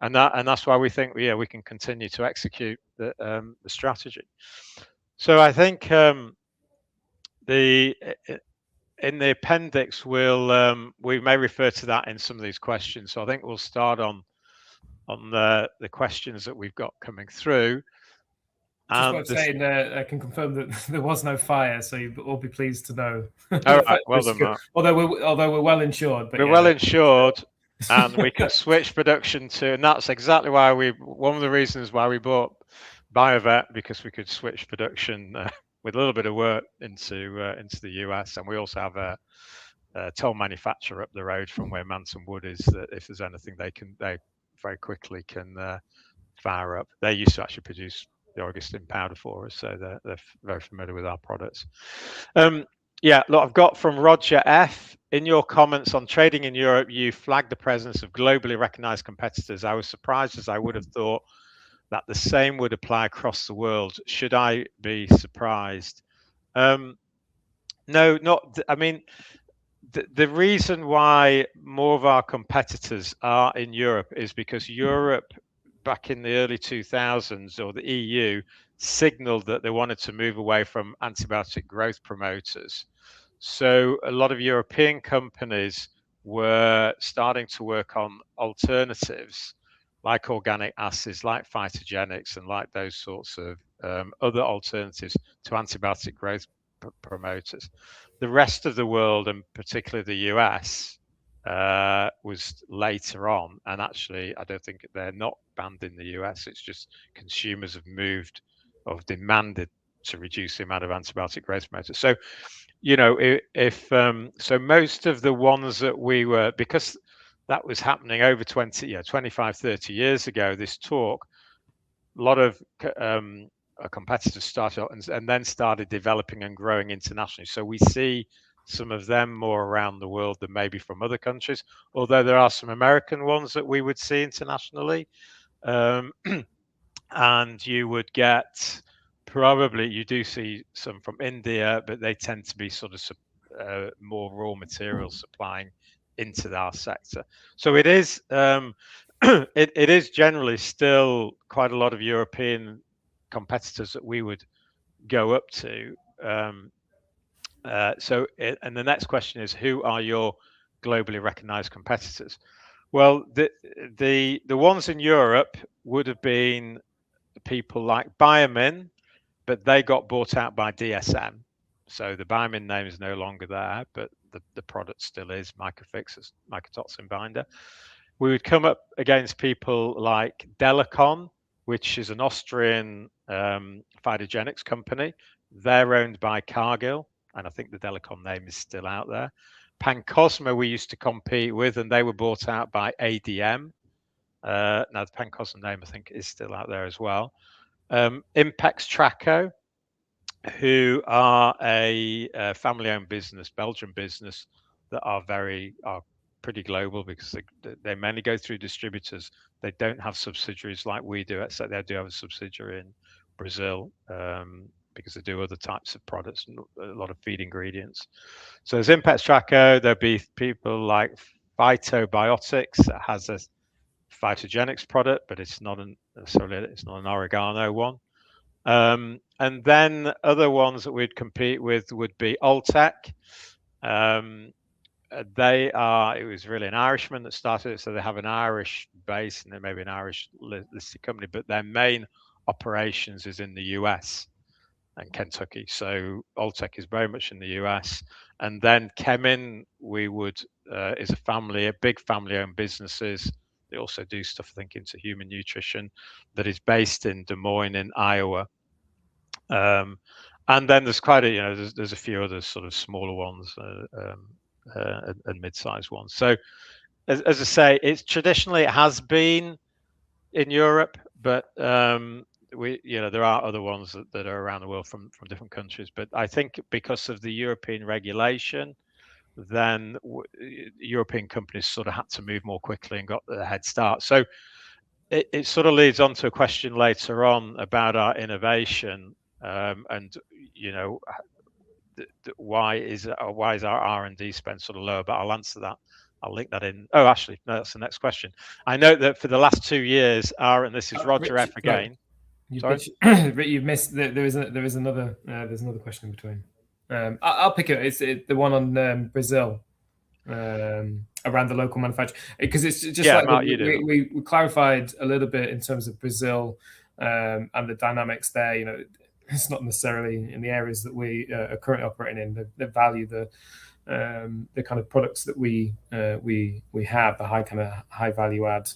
and that's why we think we can continue to execute the strategy. So I think in the appendix we may refer to that in some of these questions. So I think we'll start on the questions that we've got coming through. Just want to say, I can confirm that there was no fire, so you'll all be pleased to know. All right, well done, Mark. Although we're well insured. But we're well insured, and we can switch production to, and that's exactly why one of the reasons why we bought Biovet, because we could switch production with a little bit of work into the US, and we also have toll manufacturer up the road from where Manton Wood is, that if there's anything they very quickly can fire up. They used to actually produce the Augustine powder for us, so they're very familiar with our products. Yeah, look, I've got from Roger F. In your comments on trading in Europe, you flagged the presence of globally recognized competitors. I was surprised, as I would have thought that the same would apply across the world. Should I be surprised? No, not. I mean, the reason why more of our competitors are in Europe is because Europe, back in the early 2000s, or the EU, signaled that they wanted to move away from antibiotic growth promoters. So a lot of European companies were starting to work on alternatives like organic acids, like phytogenics, and like those sorts of other alternatives to antibiotic growth promoters. The rest of the world, and particularly the US, was later on, and actually I don't think they're not banned in the US. It's just consumers have moved or demanded to reduce the amount of antibiotic growth promoters. So, you know, if so most of the ones that we were, because that was happening over 25, 30 years ago, this talk, a lot of competitors started out and then started developing and growing internationally. So we see some of them more around the world than maybe from other countries, although there are some American ones that we would see internationally. And you would get, probably, you do see some from India, but they tend to be sort of more raw material supplying into our sector. So it is it is generally still quite a lot of European competitors that we would go up to. And the next question is, who are your globally recognized competitors? Well, the ones in Europe would have been people like Biomin, but they got bought out by DSM. So the Biomin name is no longer there, but the product still is Mycofix, mycotoxin binder. We would come up against people like Delicon, which is an Austrian phytogenics company. They're owned by Cargill, and I think the Delicon name is still out there. Pancosma we used to compete with, and they were bought out by ADM. Now the Pancosma name I think is still out there as well. Impex Traco, who are a family-owned business, Belgian business, that are pretty global because they mainly go through distributors. They don't have subsidiaries like we do, except they do have a subsidiary in Brazil because they do other types of products, a lot of feed ingredients. So there's Impex Traco. There'll be people like Phytobiotics that has a phytogenics product, but it's not it's not an oregano one. And then other ones that we'd compete with would be Alltech. It was really an Irishman that started it, so they have an Irish base and they may be an Irish listed company, but their main operations is in the US and Kentucky. So Alltech is very much in the US. And then Chemin, is a big family-owned businesses. They also do stuff, I think, into human nutrition, that is based in Des Moines in Iowa. And then there's there's a few other sort of smaller ones and mid-sized ones. So as I say, it has been in Europe, but there are other ones that are around the world from different countries. But I think because of the European regulation, then European companies sort of had to move more quickly and got a head start. So it sort of leads on to a question later on about our innovation, and why is our R&D spend sort of lower? But I'll answer that. I'll link that in. Oh, actually, no, that's the next question. I know that for the last 2 years, and this is Roger F again. Sorry, you've missed. There is another. There's another question in between. I'll pick it. It's the one on Brazil, around the local manufacturer, because it's just like Mark, we clarified a little bit in terms of Brazil and the dynamics there. You know, it's not necessarily in the areas that we are currently operating in. They value the kind of products that we have, the high value add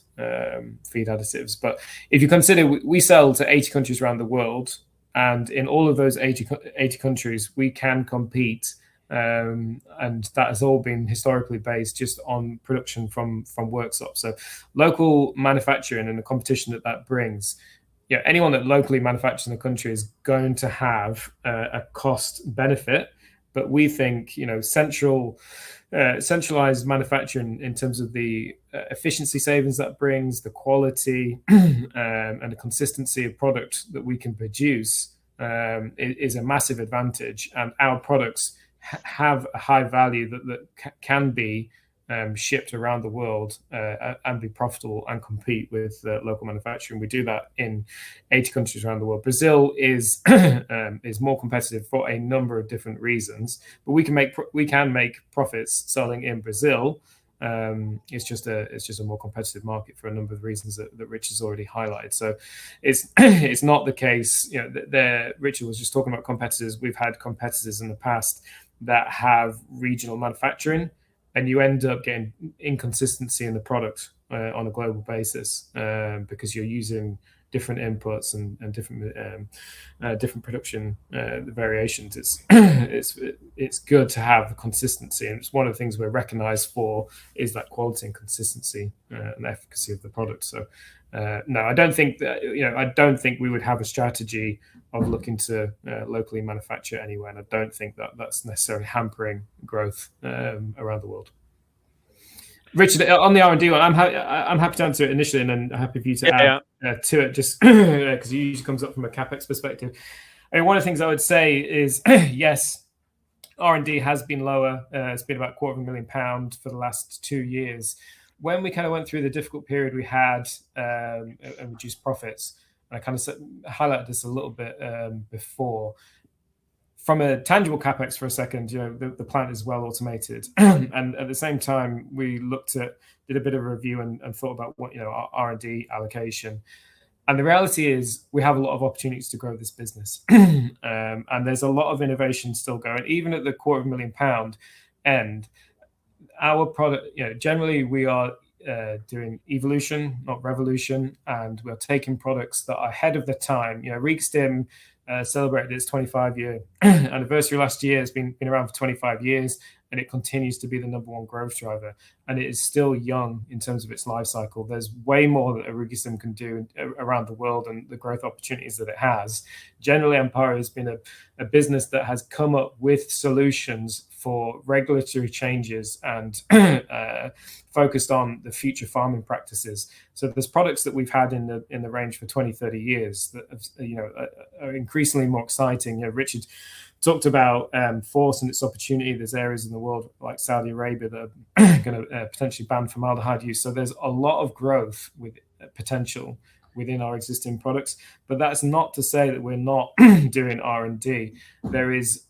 feed additives. But if you consider we sell to 80 countries around the world, and in all of those 80 countries, we can compete and that has all been historically based just on production from workshops. So local manufacturing and the competition that brings, anyone that locally manufactures in the country is going to have a cost benefit. But we think, centralized manufacturing in terms of the efficiency savings that brings, the quality and the consistency of product that we can produce is a massive advantage. And our products have a high value that can be shipped around the world and be profitable and compete with local manufacturing. We do that in 80 countries around the world. Brazil is more competitive for a number of different reasons, but we can make profits selling in Brazil. It's just a more competitive market for a number of reasons that Rich has already highlighted. So it's not the case. Richard was just talking about competitors. We've had competitors in the past that have regional manufacturing, and you end up getting inconsistency in the product on a global basis because you're using different inputs and different production variations. It's good to have the consistency, and it's one of the things we're recognized for is that quality and consistency and efficacy of the product. So no, I don't think we would have a strategy of looking to locally manufacture anywhere, and I don't think that's necessarily hampering growth around the world. Richard, on the R&D one, I'm happy to answer it initially, and then I'm happy for you to add to it, just because it usually comes up from a CapEx perspective. I mean, one of the things I would say is, yes, R&D has been lower. It's been about £250,000 for the last 2 years. When we kind of went through the difficult period we had and reduced profits, and I kind of highlighted this a little bit before. From a tangible CapEx for a second, the plant is well automated, and at the same time we did a bit of a review and thought about what our R&D allocation. And the reality is we have a lot of opportunities to grow this business, and there's a lot of innovation still going, even at the £250,000 end. Our product, generally we are doing evolution, not revolution, and we're taking products that are ahead of the time. Regstim celebrated its 25-year anniversary last year. It's been around for 25 years, and it continues to be the #1 growth driver. And it is still young in terms of its life cycle. There's way more that Regstim can do around the world and the growth opportunities that it has. Generally, ANPARIO has been a business that has come up with solutions for regulatory changes and focused on the future farming practices. So there's products that we've had in the range for 20, 30 years that are increasingly more exciting. Richard talked about force and its opportunity. There's areas in the world like Saudi Arabia that are going to potentially ban formaldehyde use. So there's a lot of growth with potential within our existing products, but that's not to say that we're not doing R&D. There is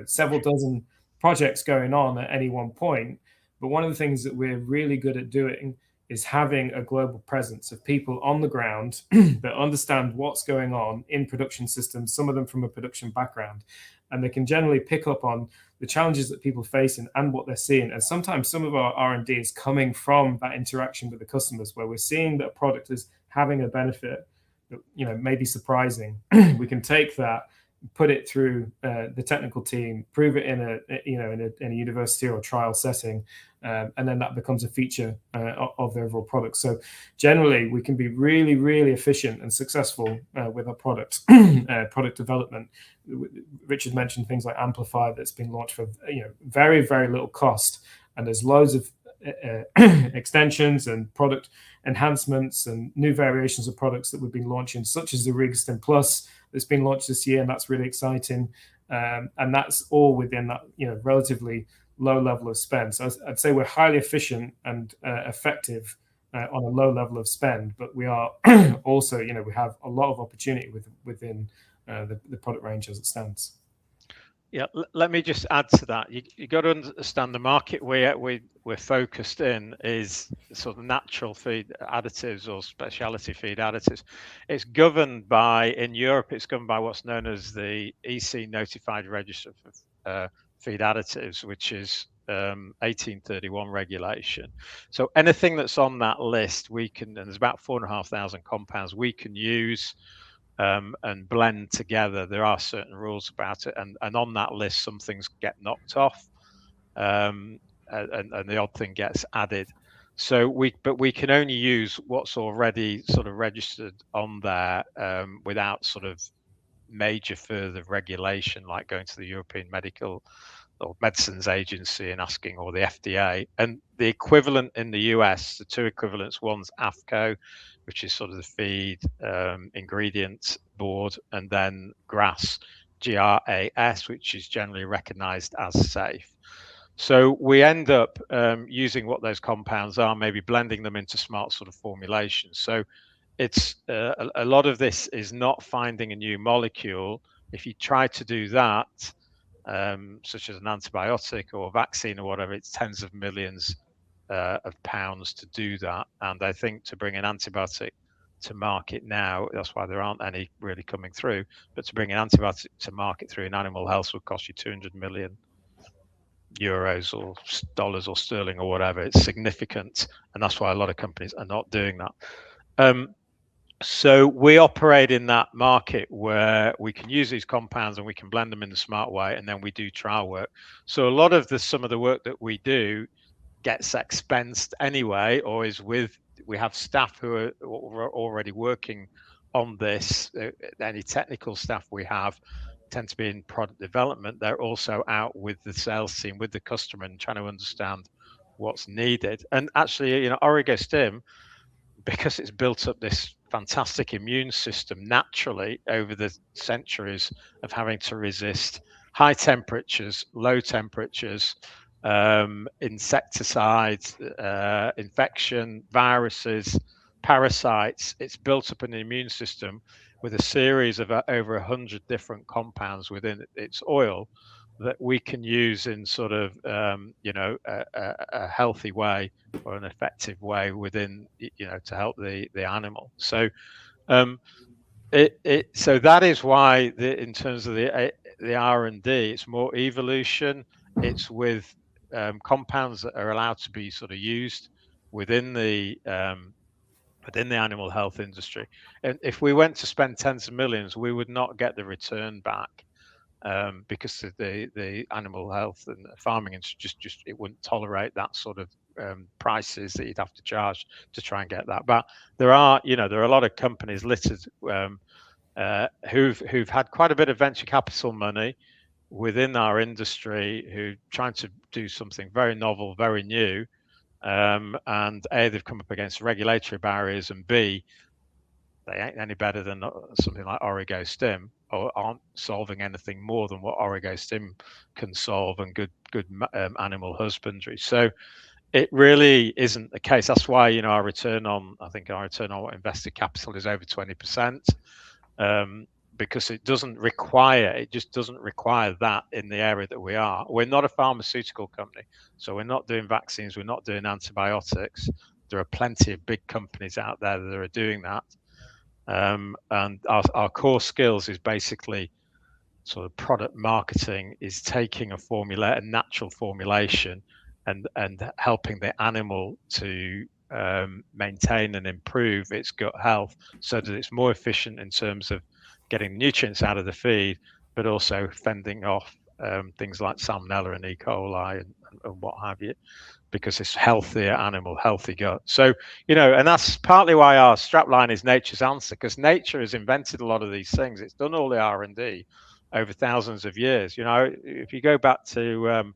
several dozen projects going on at any one point, but one of the things that we're really good at doing is having a global presence of people on the ground that understand what's going on in production systems, some of them from a production background, and they can generally pick up on the challenges that people are facing and what they're seeing. And sometimes some of our R&D is coming from that interaction with the customers, where we're seeing that a product is having a benefit that may be surprising. We can take that, put it through the technical team, prove it in a university or a trial setting, and then that becomes a feature of the overall product. So generally, we can be really, really efficient and successful with our product development. Richard mentioned things like Amplify that's been launched for very, very little cost, and there's loads of extensions and product enhancements and new variations of products that we've been launching, such as the Regstim Plus that's been launched this year, and that's really exciting. And that's all within that relatively low level of spend. So I'd say we're highly efficient and effective on a low level of spend, but we are also we have a lot of opportunity within the product range as it stands. Yeah, let me just add to that. You got to understand the market we're focused in is sort of natural feed additives or specialty feed additives. It's governed by, in Europe, it's governed by what's known as the EC Notified Register for Feed Additives, which is 1831 regulation. So anything that's on that list, we can, and there's about 4,500 compounds we can use and blend together. There are certain rules about it, and on that list, some things get knocked off, and the odd thing gets added. So we can only use what's already sort of registered on there, without sort of major further regulation, like going to the European Medical or Medicines Agency and asking, or the FDA. And the equivalent in the US, the two equivalents, one's AFCO, which is sort of the feed ingredients board, and then GRAS, GRAS, which is generally recognized as safe. So we end up using what those compounds are, maybe blending them into smart sort of formulations. So it's a lot of this is not finding a new molecule. If you try to do that, such as an antibiotic or a vaccine or whatever, it's tens of millions of pounds to do that. And I think to bring an antibiotic to market now, that's why there aren't any really coming through, but to bring an antibiotic to market through in animal health would cost you 200 million euros or dollars or sterling or whatever. It's significant, and that's why a lot of companies are not doing that. So we operate in that market where we can use these compounds and we can blend them in a smart way, and then we do trial work. So a lot of some of the work that we do gets expensed anyway, or is with, we have staff who are already working on this. Any technical staff we have tend to be in product development. They're also out with the sales team, with the customer, and trying to understand what's needed. And actually, Orego-Stim, because it's built up this fantastic immune system naturally over the centuries of having to resist high temperatures, low temperatures, insecticides, infection, viruses, parasites. It's built up an immune system with a series of over 100 different compounds within its oil that we can use in sort of a healthy way or an effective way within, to help the animal. So so that is why in terms of the R&D, it's more evolution. It's with compounds that are allowed to be sort of used within the animal health industry. And if we went to spend tens of millions, we would not get the return back. Because of the animal health and farming, and just it wouldn't tolerate that sort of prices that you'd have to charge to try and get that. But there are a lot of companies littered who've had quite a bit of venture capital money within our industry, who trying to do something very novel, very new, and A, they've come up against regulatory barriers, and B, they ain't any better than something like Orego-Stim, or aren't solving anything more than what Orego-Stim can solve, and good animal husbandry. So it really isn't the case. That's why our return on invested capital is over 20%, because it just doesn't require that in the area that we are. We're not a pharmaceutical company, so we're not doing vaccines, we're not doing antibiotics. There are plenty of big companies out there that are doing that. And our core skills is basically sort of product marketing, is taking a natural formulation and helping the animal to maintain and improve its gut health, so that it's more efficient in terms of getting nutrients out of the feed, but also fending off things like Salmonella and E. coli and what have you, because it's healthier animal, healthy gut. So, and that's partly why our strapline is nature's answer, because nature has invented a lot of these things. It's done all the R&D over thousands of years. If you go back to,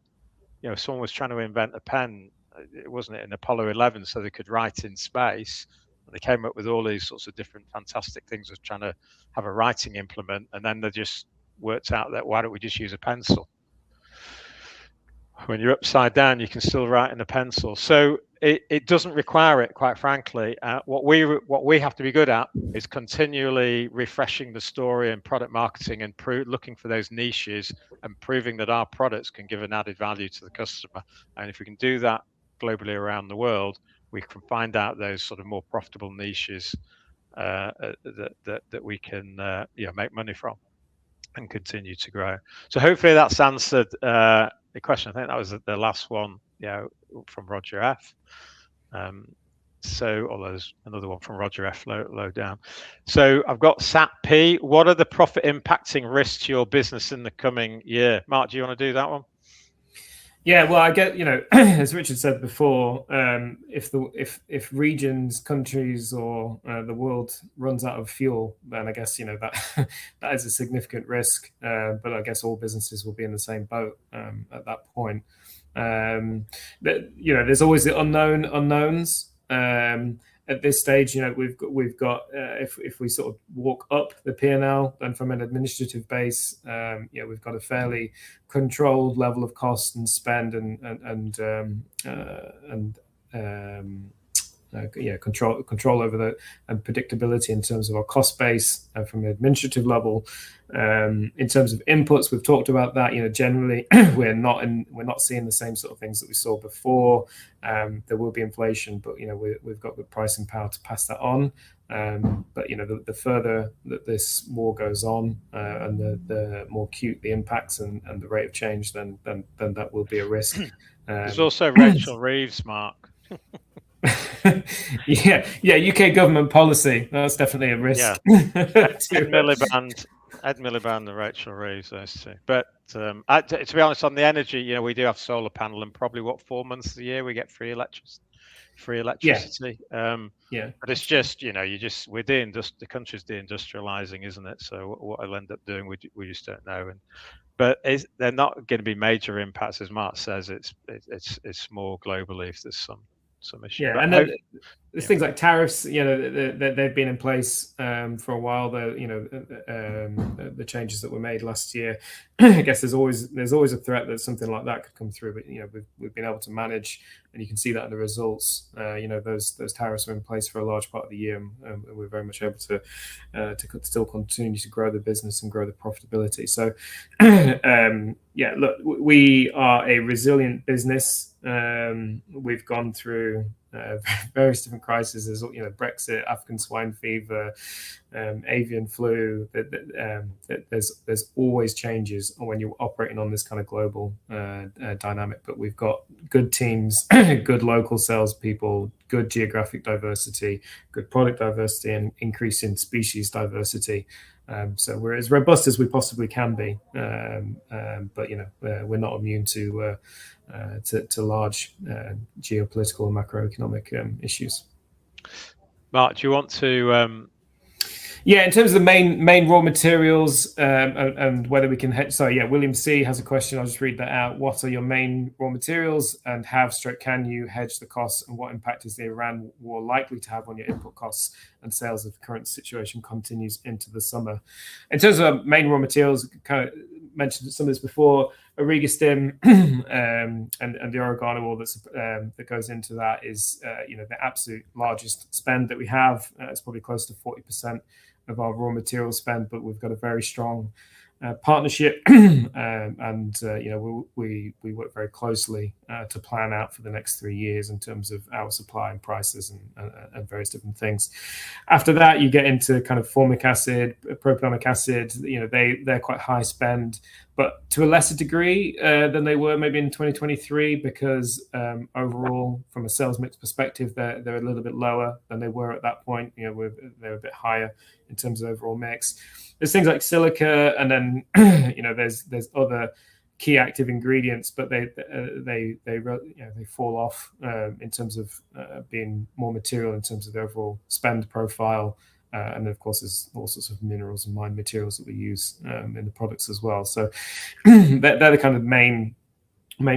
someone was trying to invent a pen, it wasn't in Apollo 11, so they could write in space. They came up with all these sorts of different fantastic things of trying to have a writing implement, and then they just worked out that why don't we just use a pencil? When you're upside down, you can still write in a pencil. So it doesn't require it, quite frankly. What we have to be good at is continually refreshing the story and product marketing, and looking for those niches and proving that our products can give an added value to the customer. And if we can do that globally around the world, we can find out those sort of more profitable niches that we can make money from and continue to grow. So hopefully that's answered the question. I think that was the last one, from Roger F. So, oh, there's another one from Roger F. Low down. So I've got SAP P. What are the profit impacting risks to your business in the coming year? Mark, do you want to do that one? Yeah, well, I get, as Richard said before, if regions, countries, or the world runs out of fuel, then I guess that that is a significant risk. But I guess all businesses will be in the same boat at that point. There's always the unknowns. At this stage, we've got if we sort of walk up the P&L, then from an administrative base, we've got a fairly controlled level of cost and spend and control over the and predictability in terms of our cost base from an administrative level. In terms of inputs, we've talked about that. Generally, we're not seeing the same sort of things that we saw before. There will be inflation, but we've got good pricing power to pass that on. But the further that this war goes on, and the more acute the impacts and the rate of change, then that will be a risk. There's also Rachel Reeves, Mark. yeah, UK government policy. That's definitely a risk. Yeah. Ed Miliband and Rachel Reeves, those two. But to be honest, on the energy, we do have solar panel, and probably 4 months a year we get free electricity. Yeah. But it's just, the country's deindustrializing, isn't it? So what I'll end up doing, we just don't know. But they're not going to be major impacts, as Mark says. It's more globally if there's some issue. Yeah, and then there's things like tariffs. They've been in place for a while. The changes that were made last year. I guess there's always a threat that something like that could come through. But we've been able to manage, and you can see that in the results. Those tariffs were in place for a large part of the year, and we're very much able to still continue to grow the business and grow the profitability. So, look, we are a resilient business. We've gone through various different crises. There's Brexit, African swine fever, avian flu. There's always changes when you're operating on this kind of global dynamic. But we've got good teams, good local salespeople, good geographic diversity, good product diversity, and increasing species diversity. So we're as robust as we possibly can be, but we're not immune to large geopolitical and macroeconomic issues. Mark, do you want to? In terms of the main raw materials and whether we can hedge. So William C has a question. I'll just read that out. What are your main raw materials, and can you hedge the costs, and what impact is the Iran war likely to have on your input costs and sales if the current situation continues into the summer? In terms of main raw materials, kind of mentioned some of this before. Origostim and the oregano oil that goes into that is the absolute largest spend that we have. It's probably close to 40% of our raw material spend, but we've got a very strong partnership, and we work very closely to plan out for the next 3 years in terms of our supply and prices and various different things. After that, you get into kind of formic acid, propionic acid. They're quite high spend, but to a lesser degree than they were maybe in 2023, because overall, from a sales mix perspective, they're a little bit lower than they were at that point. They're a bit higher in terms of overall mix. There's things like silica, and then there's other key active ingredients, but they fall off in terms of being more material in terms of the overall spend profile. And of course, there's all sorts of minerals and mined materials that we use in the products as well. So they're the kind of main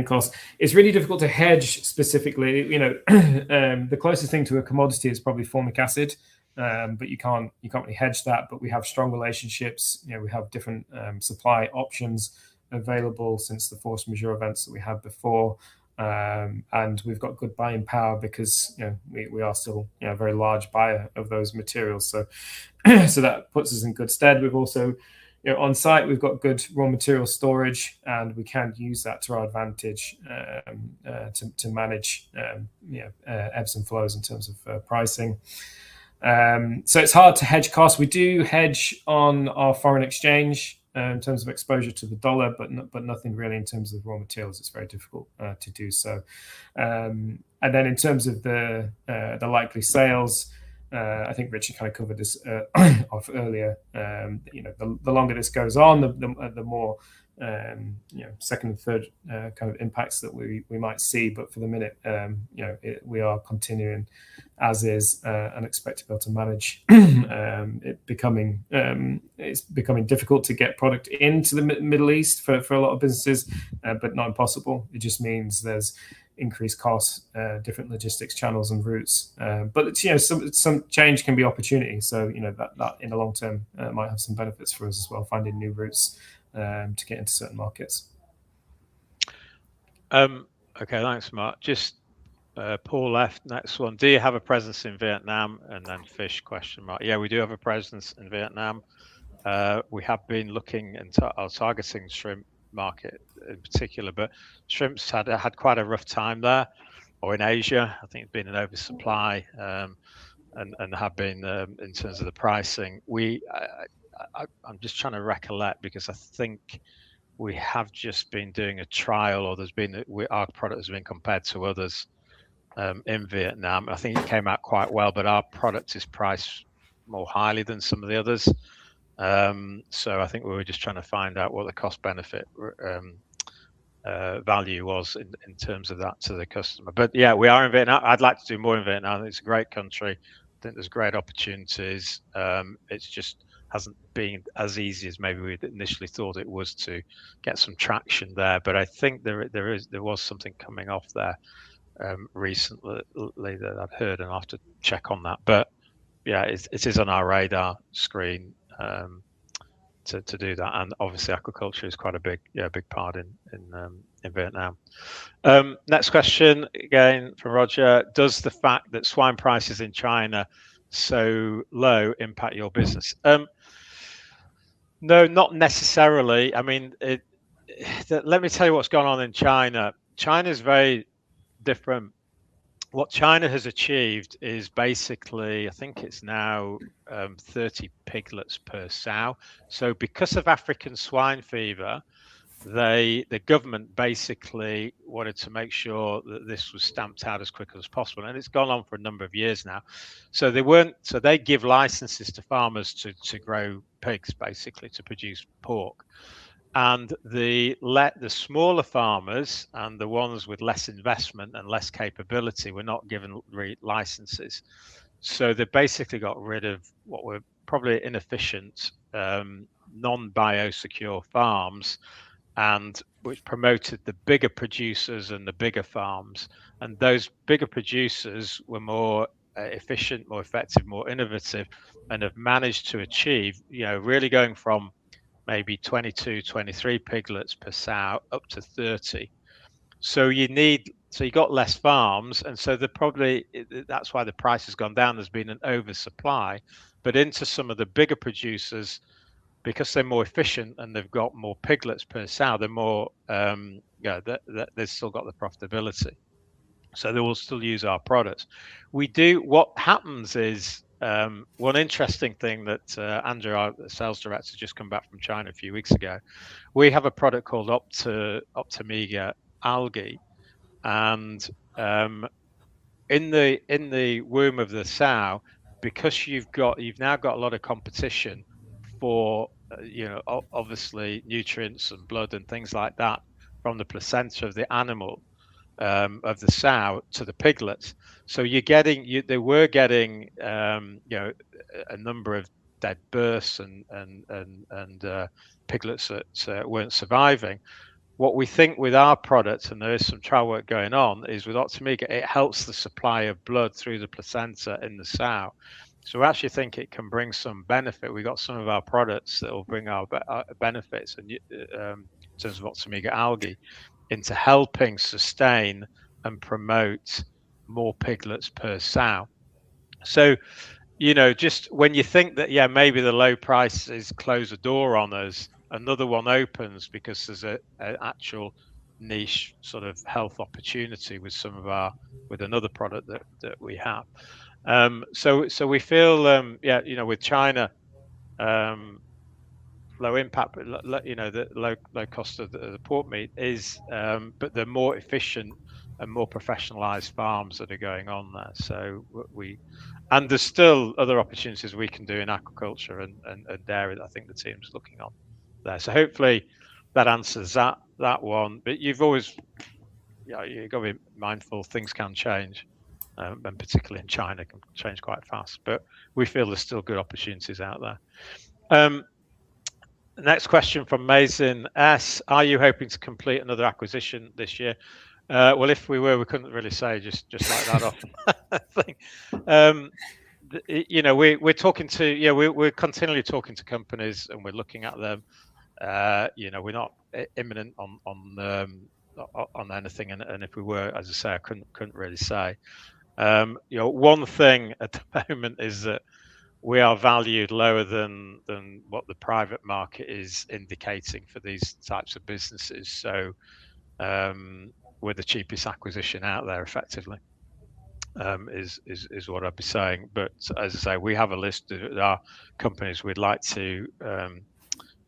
costs. It's really difficult to hedge specifically. The closest thing to a commodity is probably formic acid. But you can't really hedge that. But we have strong relationships. We have different supply options available since the force majeure events that we had before, and we've got good buying power because we are still a very large buyer of those materials. So so that puts us in good stead. We've also on site we've got good raw material storage, and we can use that to our advantage to manage ebbs and flows in terms of pricing. So it's hard to hedge costs. We do hedge on our foreign exchange. in terms of exposure to the dollar, but nothing really in terms of raw materials. It's very difficult to do so. And then in terms of the likely sales, I think Richard kind of covered this off earlier. The longer this goes on, the more second and third kind of impacts that we might see. But for the minute, we are continuing as is and expect to be able to manage it's becoming difficult to get product into the Middle East for a lot of businesses, but not impossible. It just means there's increased costs, different logistics channels and routes. But some change can be opportunity. So that in the long term might have some benefits for us as well, finding new routes to get into certain markets. Okay, thanks, Mark. Just Paul left. Next one. Do you have a presence in Vietnam? And then Fish ? Yeah, we do have a presence in Vietnam. We have been looking into targeting shrimp market in particular, but shrimps had quite a rough time there, or in Asia. I think it's been an oversupply, and have been in terms of the pricing. I'm just trying to recollect, because I think we have just been doing a trial, or our product has been compared to others in Vietnam. I think it came out quite well, but our product is priced more highly than some of the others. So I think we were just trying to find out what the cost benefit value was in terms of that to the customer. But yeah, we are in Vietnam. I'd like to do more in Vietnam. It's a great country. I think there's great opportunities. It's just hasn't been as easy as maybe we initially thought it was to get some traction there. But I think there was something coming off there recently that I've heard, and I'll have to check on that. But yeah, it is on our radar screen to do that, and obviously aquaculture is quite a big part in Vietnam. Next question again from Roger. Does the fact that swine prices in China so low impact your business? No, not necessarily. I mean, let me tell you what's gone on in China. China is very different. What China has achieved is basically, I think it's now 30 piglets per sow. So because of African swine fever, the government basically wanted to make sure that this was stamped out as quickly as possible, and it's gone on for a number of years now. So they give licenses to farmers to grow pigs, basically to produce pork. And the smaller farmers and the ones with less investment and less capability were not given licenses. So they basically got rid of what were probably inefficient, non-biosecure farms, and which promoted the bigger producers and the bigger farms. And those bigger producers were more efficient, more effective, more innovative, and have managed to achieve, really going from maybe 22, 23 piglets per sow up to 30. So you got less farms, and so that's why the price has gone down. There's been an oversupply, but into some of the bigger producers, because they're more efficient and they've got more piglets per sow, they're more they've still got the profitability. So they will still use our products. What happens is, one interesting thing that Andrew, our sales director, just come back from China a few weeks ago. We have a product called Optomega algae, and in the womb of the sow, because you've now got a lot of competition for obviously nutrients and blood and things like that from the placenta of the animal, of the sow to the piglets. So they were getting a number of dead births and piglets that weren't surviving. What we think with our product, and there is some trial work going on, is with Optomega, it helps the supply of blood through the placenta in the sow. So we actually think it can bring some benefit. We got some of our products that will bring our benefits in terms of Optomega algae into helping sustain and promote more piglets per sow. So, just when you think that, maybe the low prices close a door on us, another one opens, because there's an actual niche sort of health opportunity with another product that we have. So we feel, with China, low impact, but the low cost of the pork meat is, but they're more efficient and more professionalized farms that are going on there. So and there's still other opportunities we can do in aquaculture and dairy that I think the team's looking on there. So hopefully that answers that one. But you've always, you've got to be mindful things can change, and particularly in China can change quite fast. But we feel there's still good opportunities out there. Next question from Mason S. Are you hoping to complete another acquisition this year? Well, if we were, we couldn't really say just like that off thing. We're talking to, we're continually talking to companies and we're looking at them. We're not imminent on anything, and if we were, as I say, I couldn't really say. One thing at the moment is that we are valued lower than what the private market is indicating for these types of businesses. So we're the cheapest acquisition out there, effectively, is what I'd be saying. But as I say, we have a list of our companies we'd like to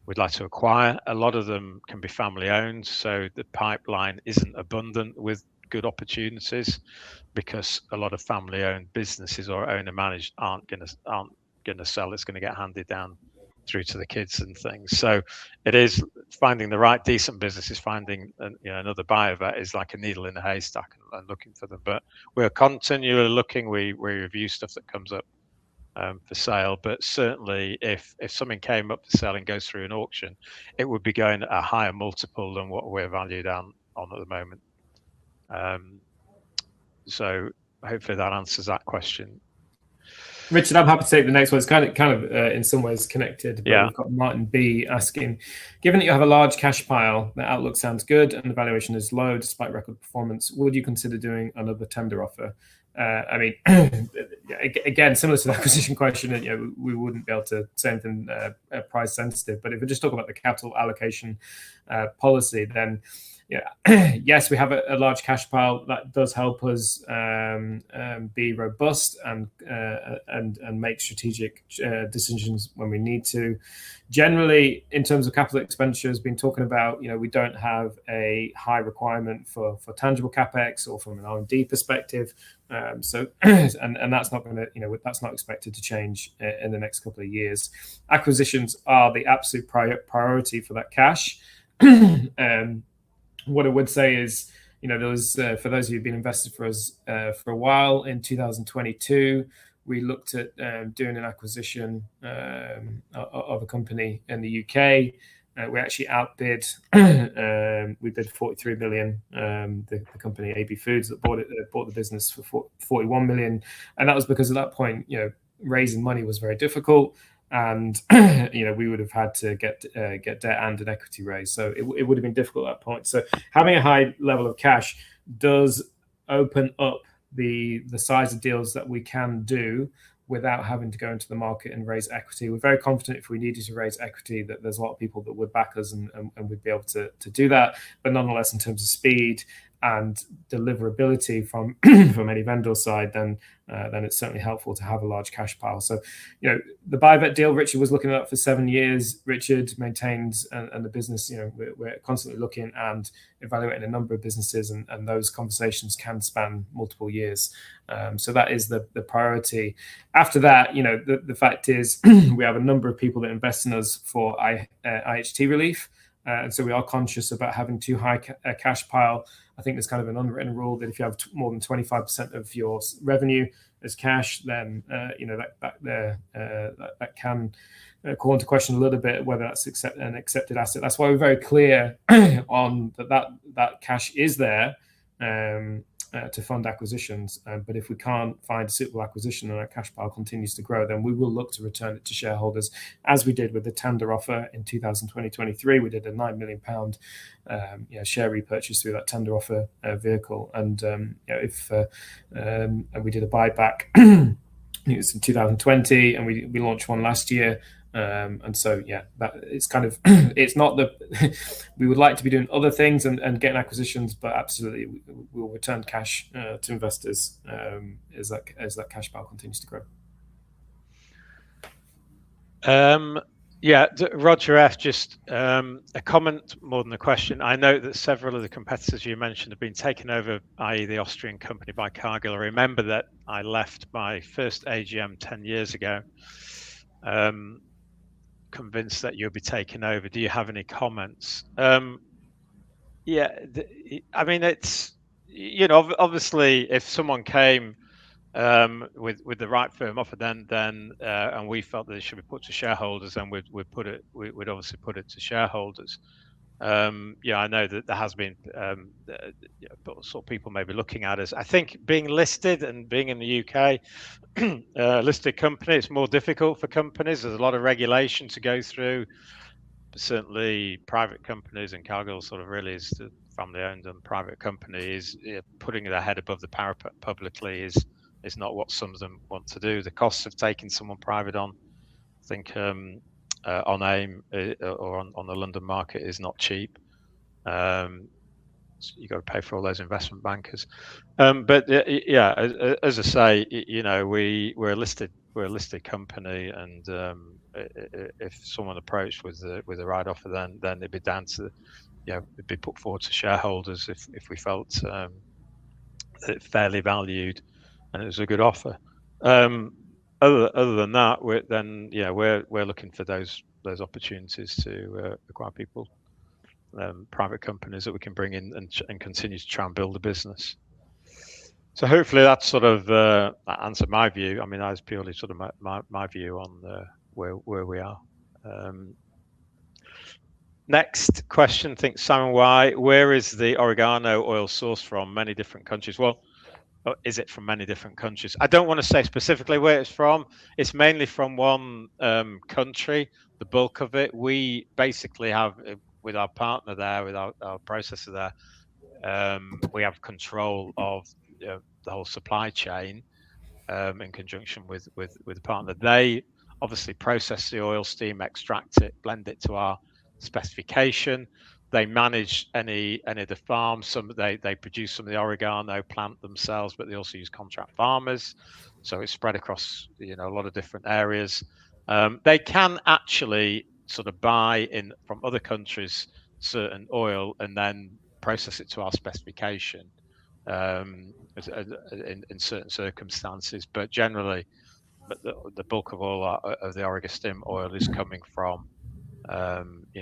acquire. A lot of them can be family owned, so the pipeline isn't abundant with good opportunities, because a lot of family owned businesses or owner managed aren't going to sell. It's going to get handed down through to the kids and things. So it is finding the right decent businesses. Finding another buyer of that is like a needle in a haystack, and looking for them. But we're continually looking. We review stuff that comes up for sale, but certainly if something came up for sale and goes through an auction, it would be going at a higher multiple than what we're valued on at the moment. So hopefully that answers that question. Richard, I'm happy to take the next one. It's kind of in some ways connected. But yeah. We've got Martin B asking, given that you have a large cash pile, the outlook sounds good and the valuation is low despite record performance, would you consider doing another tender offer? I mean, again, similar to the acquisition question, we wouldn't be able to say anything price sensitive. But if we just talk about the capital allocation policy, then yes, we have a large cash pile that does help us be robust and make strategic decisions when we need to. Generally, in terms of capital expenditures, been talking about, we don't have a high requirement for tangible capex or from an R&D perspective. So and that's not going to, that's not expected to change in the next couple of years. Acquisitions are the absolute priority for that cash. What I would say is, there was, for those of you who've been invested for us for a while, in 2022, we looked at doing an acquisition of a company in the UK. We actually outbid. We bid 43 million. The company AB Foods that bought the business for 41 million, and that was because at that point, raising money was very difficult. And we would have had to get debt and an equity raise, so it would have been difficult at that point. So having a high level of cash does open up the size of deals that we can do without having to go into the market and raise equity. We're very confident if we needed to raise equity that there's a lot of people that would back us and we'd be able to do that. But nonetheless, in terms of speed and deliverability from any vendor side, then it's certainly helpful to have a large cash pile. So, the Biovet deal Richard was looking at for 7 years. Richard maintains, and the business, we're constantly looking and evaluating a number of businesses, and those conversations can span multiple years. So that is the priority. After that, the fact is we have a number of people that invest in us for IHT relief. And so we are conscious about having too high a cash pile. I think there's kind of an unwritten rule that if you have more than 25% of your revenue as cash, then that can call into question a little bit whether that's an accepted asset. That's why we're very clear on that cash is there to fund acquisitions. But if we can't find a suitable acquisition and our cash pile continues to grow, then we will look to return it to shareholders, as we did with the tender offer in 2023. We did a £9 million share repurchase through that tender offer vehicle, and and we did a buyback. It was in 2020, and we launched one last year. And so, that it's kind of, it's not that we would like to be doing other things and getting acquisitions, but absolutely we'll return cash to investors as that cash pile continues to grow. Yeah, Roger F. Just a comment more than a question. I know that several of the competitors you mentioned have been taken over, i.e. the Austrian company, by Cargill. I remember that I left my first AGM 10 years ago, convinced that you'll be taken over. Do you have any comments? Yeah, I mean, it's, obviously if someone came with the right firm offer, then and we felt that it should be put to shareholders, then we'd obviously put it to shareholders. I know that there has been sort of people maybe looking at us. I think being listed and being in the UK, listed company, it's more difficult for companies. There's a lot of regulation to go through. But certainly private companies, and Cargill sort of really is the family-owned and private company, is putting their head above the parapet publicly is not what some of them want to do. The costs of taking someone private on, I think, on AIM or on the London market is not cheap. So you got to pay for all those investment bankers. But yeah, as I say, we're a listed company, and if someone approached with the right offer, then it'd be down to, it'd be put forward to shareholders if we felt it fairly valued and it was a good offer. Other than that, we're looking for those opportunities to acquire people, private companies that we can bring in and continue to try and build a business. So hopefully that sort of answered my view. I mean, that was purely sort of my view on where we are. Next question, I think Simon Y. Where is the oregano oil sourced from? Many different countries. Well, is it from many different countries? I don't want to say specifically where it's from. It's mainly from one country, the bulk of it. We basically have, with our partner there, with our processor there, we have control of the whole supply chain in conjunction with the partner. They obviously process the oil, steam, extract it, blend it to our specification. They manage any of the farms. They produce some of the oregano plant themselves, but they also use contract farmers. So it's spread across a lot of different areas. They can actually sort of buy in from other countries certain oil and then process it to our specification in certain circumstances. But generally, the bulk of all of the Oregastim oil is coming from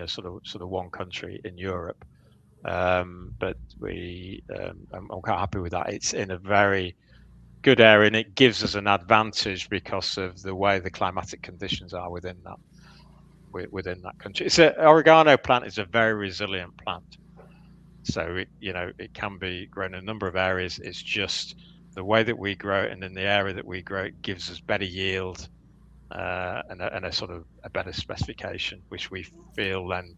sort of one country in Europe. But I'm quite happy with that. It's in a very good area, and it gives us an advantage because of the way the climatic conditions are within that country. Oregano plant is a very resilient plant, so it can be grown in a number of areas. It's just the way that we grow it, and in the area that we grow it, gives us better yield and a sort of a better specification, which we feel then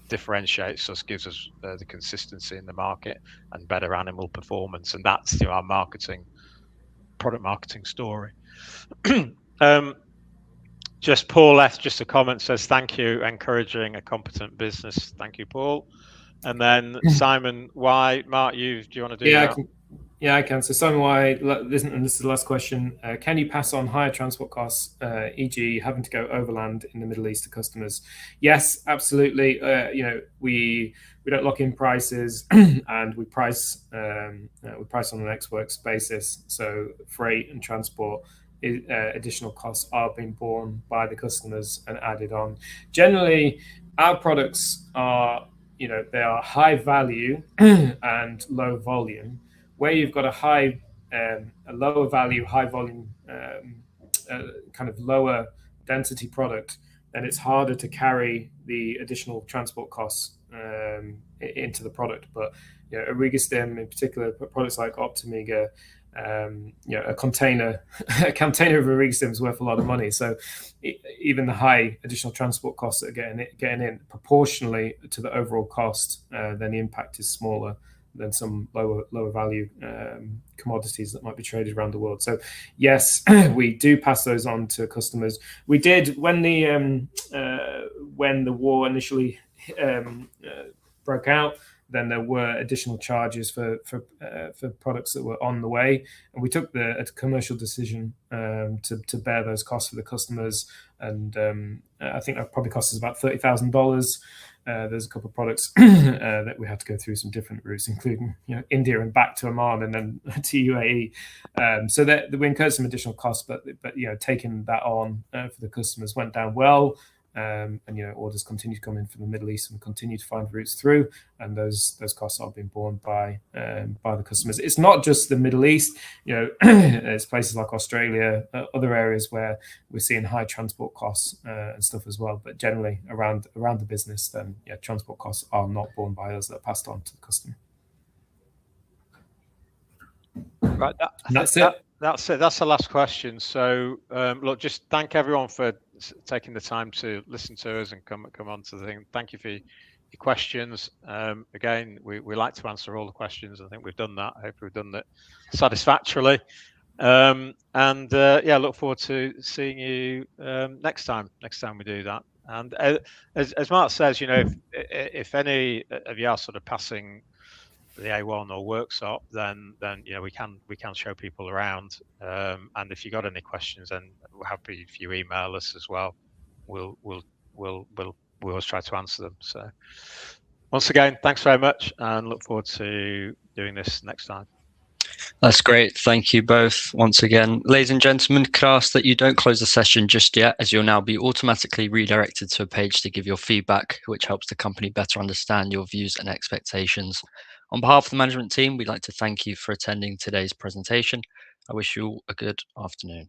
differentiates us, gives us the consistency in the market and better animal performance, and that's our product marketing story. Just Paul F. just a comment, says thank you, encouraging a competent business. Thank you, Paul. And then Simon Y. Mark, do you want to do that? I can. So Simon Y, this is the last question. Can you pass on higher transport costs, e.g. having to go overland in the Middle East to customers? Yes, absolutely. We don't lock in prices and we price on an ex-works basis. So freight and transport, additional costs are being borne by the customers and added on. Generally, our products are, they are high value and low volume. Where you've got a lower value, high volume, kind of lower density product, then it's harder to carry the additional transport costs into the product. But Oregastim, in particular, products like Optimiga, a container of Oregastim is worth a lot of money. So even the high additional transport costs that are getting in proportionally to the overall cost, then the impact is smaller than some lower value commodities that might be traded around the world. So yes, we do pass those on to customers. We did when the war initially broke out. then there were additional charges for products that were on the way, and we took a commercial decision to bear those costs for the customers. And I think that probably cost us about $30,000. There's a couple of products that we had to go through some different routes, including India and back to Oman and then to UAE. So that we incurred some additional costs, but taking that on for the customers went down well. And orders continue to come in from the Middle East and continue to find routes through, and those costs are being borne by the customers. It's not just the Middle East, it's places like Australia, other areas where we're seeing high transport costs and stuff as well. But generally around the business, then transport costs are not borne by us; they're passed on to the customer. Right, that's it. That's it. That's the last question. So look, just thank everyone for taking the time to listen to us and come on to the thing. Thank you for your questions. Again, we like to answer all the questions. I think we've done that. I hope we've done that satisfactorily. Look forward to seeing you next time we do that. And as Mark says, if any of you are sort of passing the A1 or workshop, then we can show people around. And if you got any questions, then we're happy if you email us as well. We'll always try to answer them. So once again, thanks very much, and look forward to doing this next time. That's great. Thank you both once again. Ladies and gentlemen, could I ask that you don't close the session just yet, as you'll now be automatically redirected to a page to give your feedback, which helps the company better understand your views and expectations. On behalf of the management team, we'd like to thank you for attending today's presentation. I wish you all a good afternoon.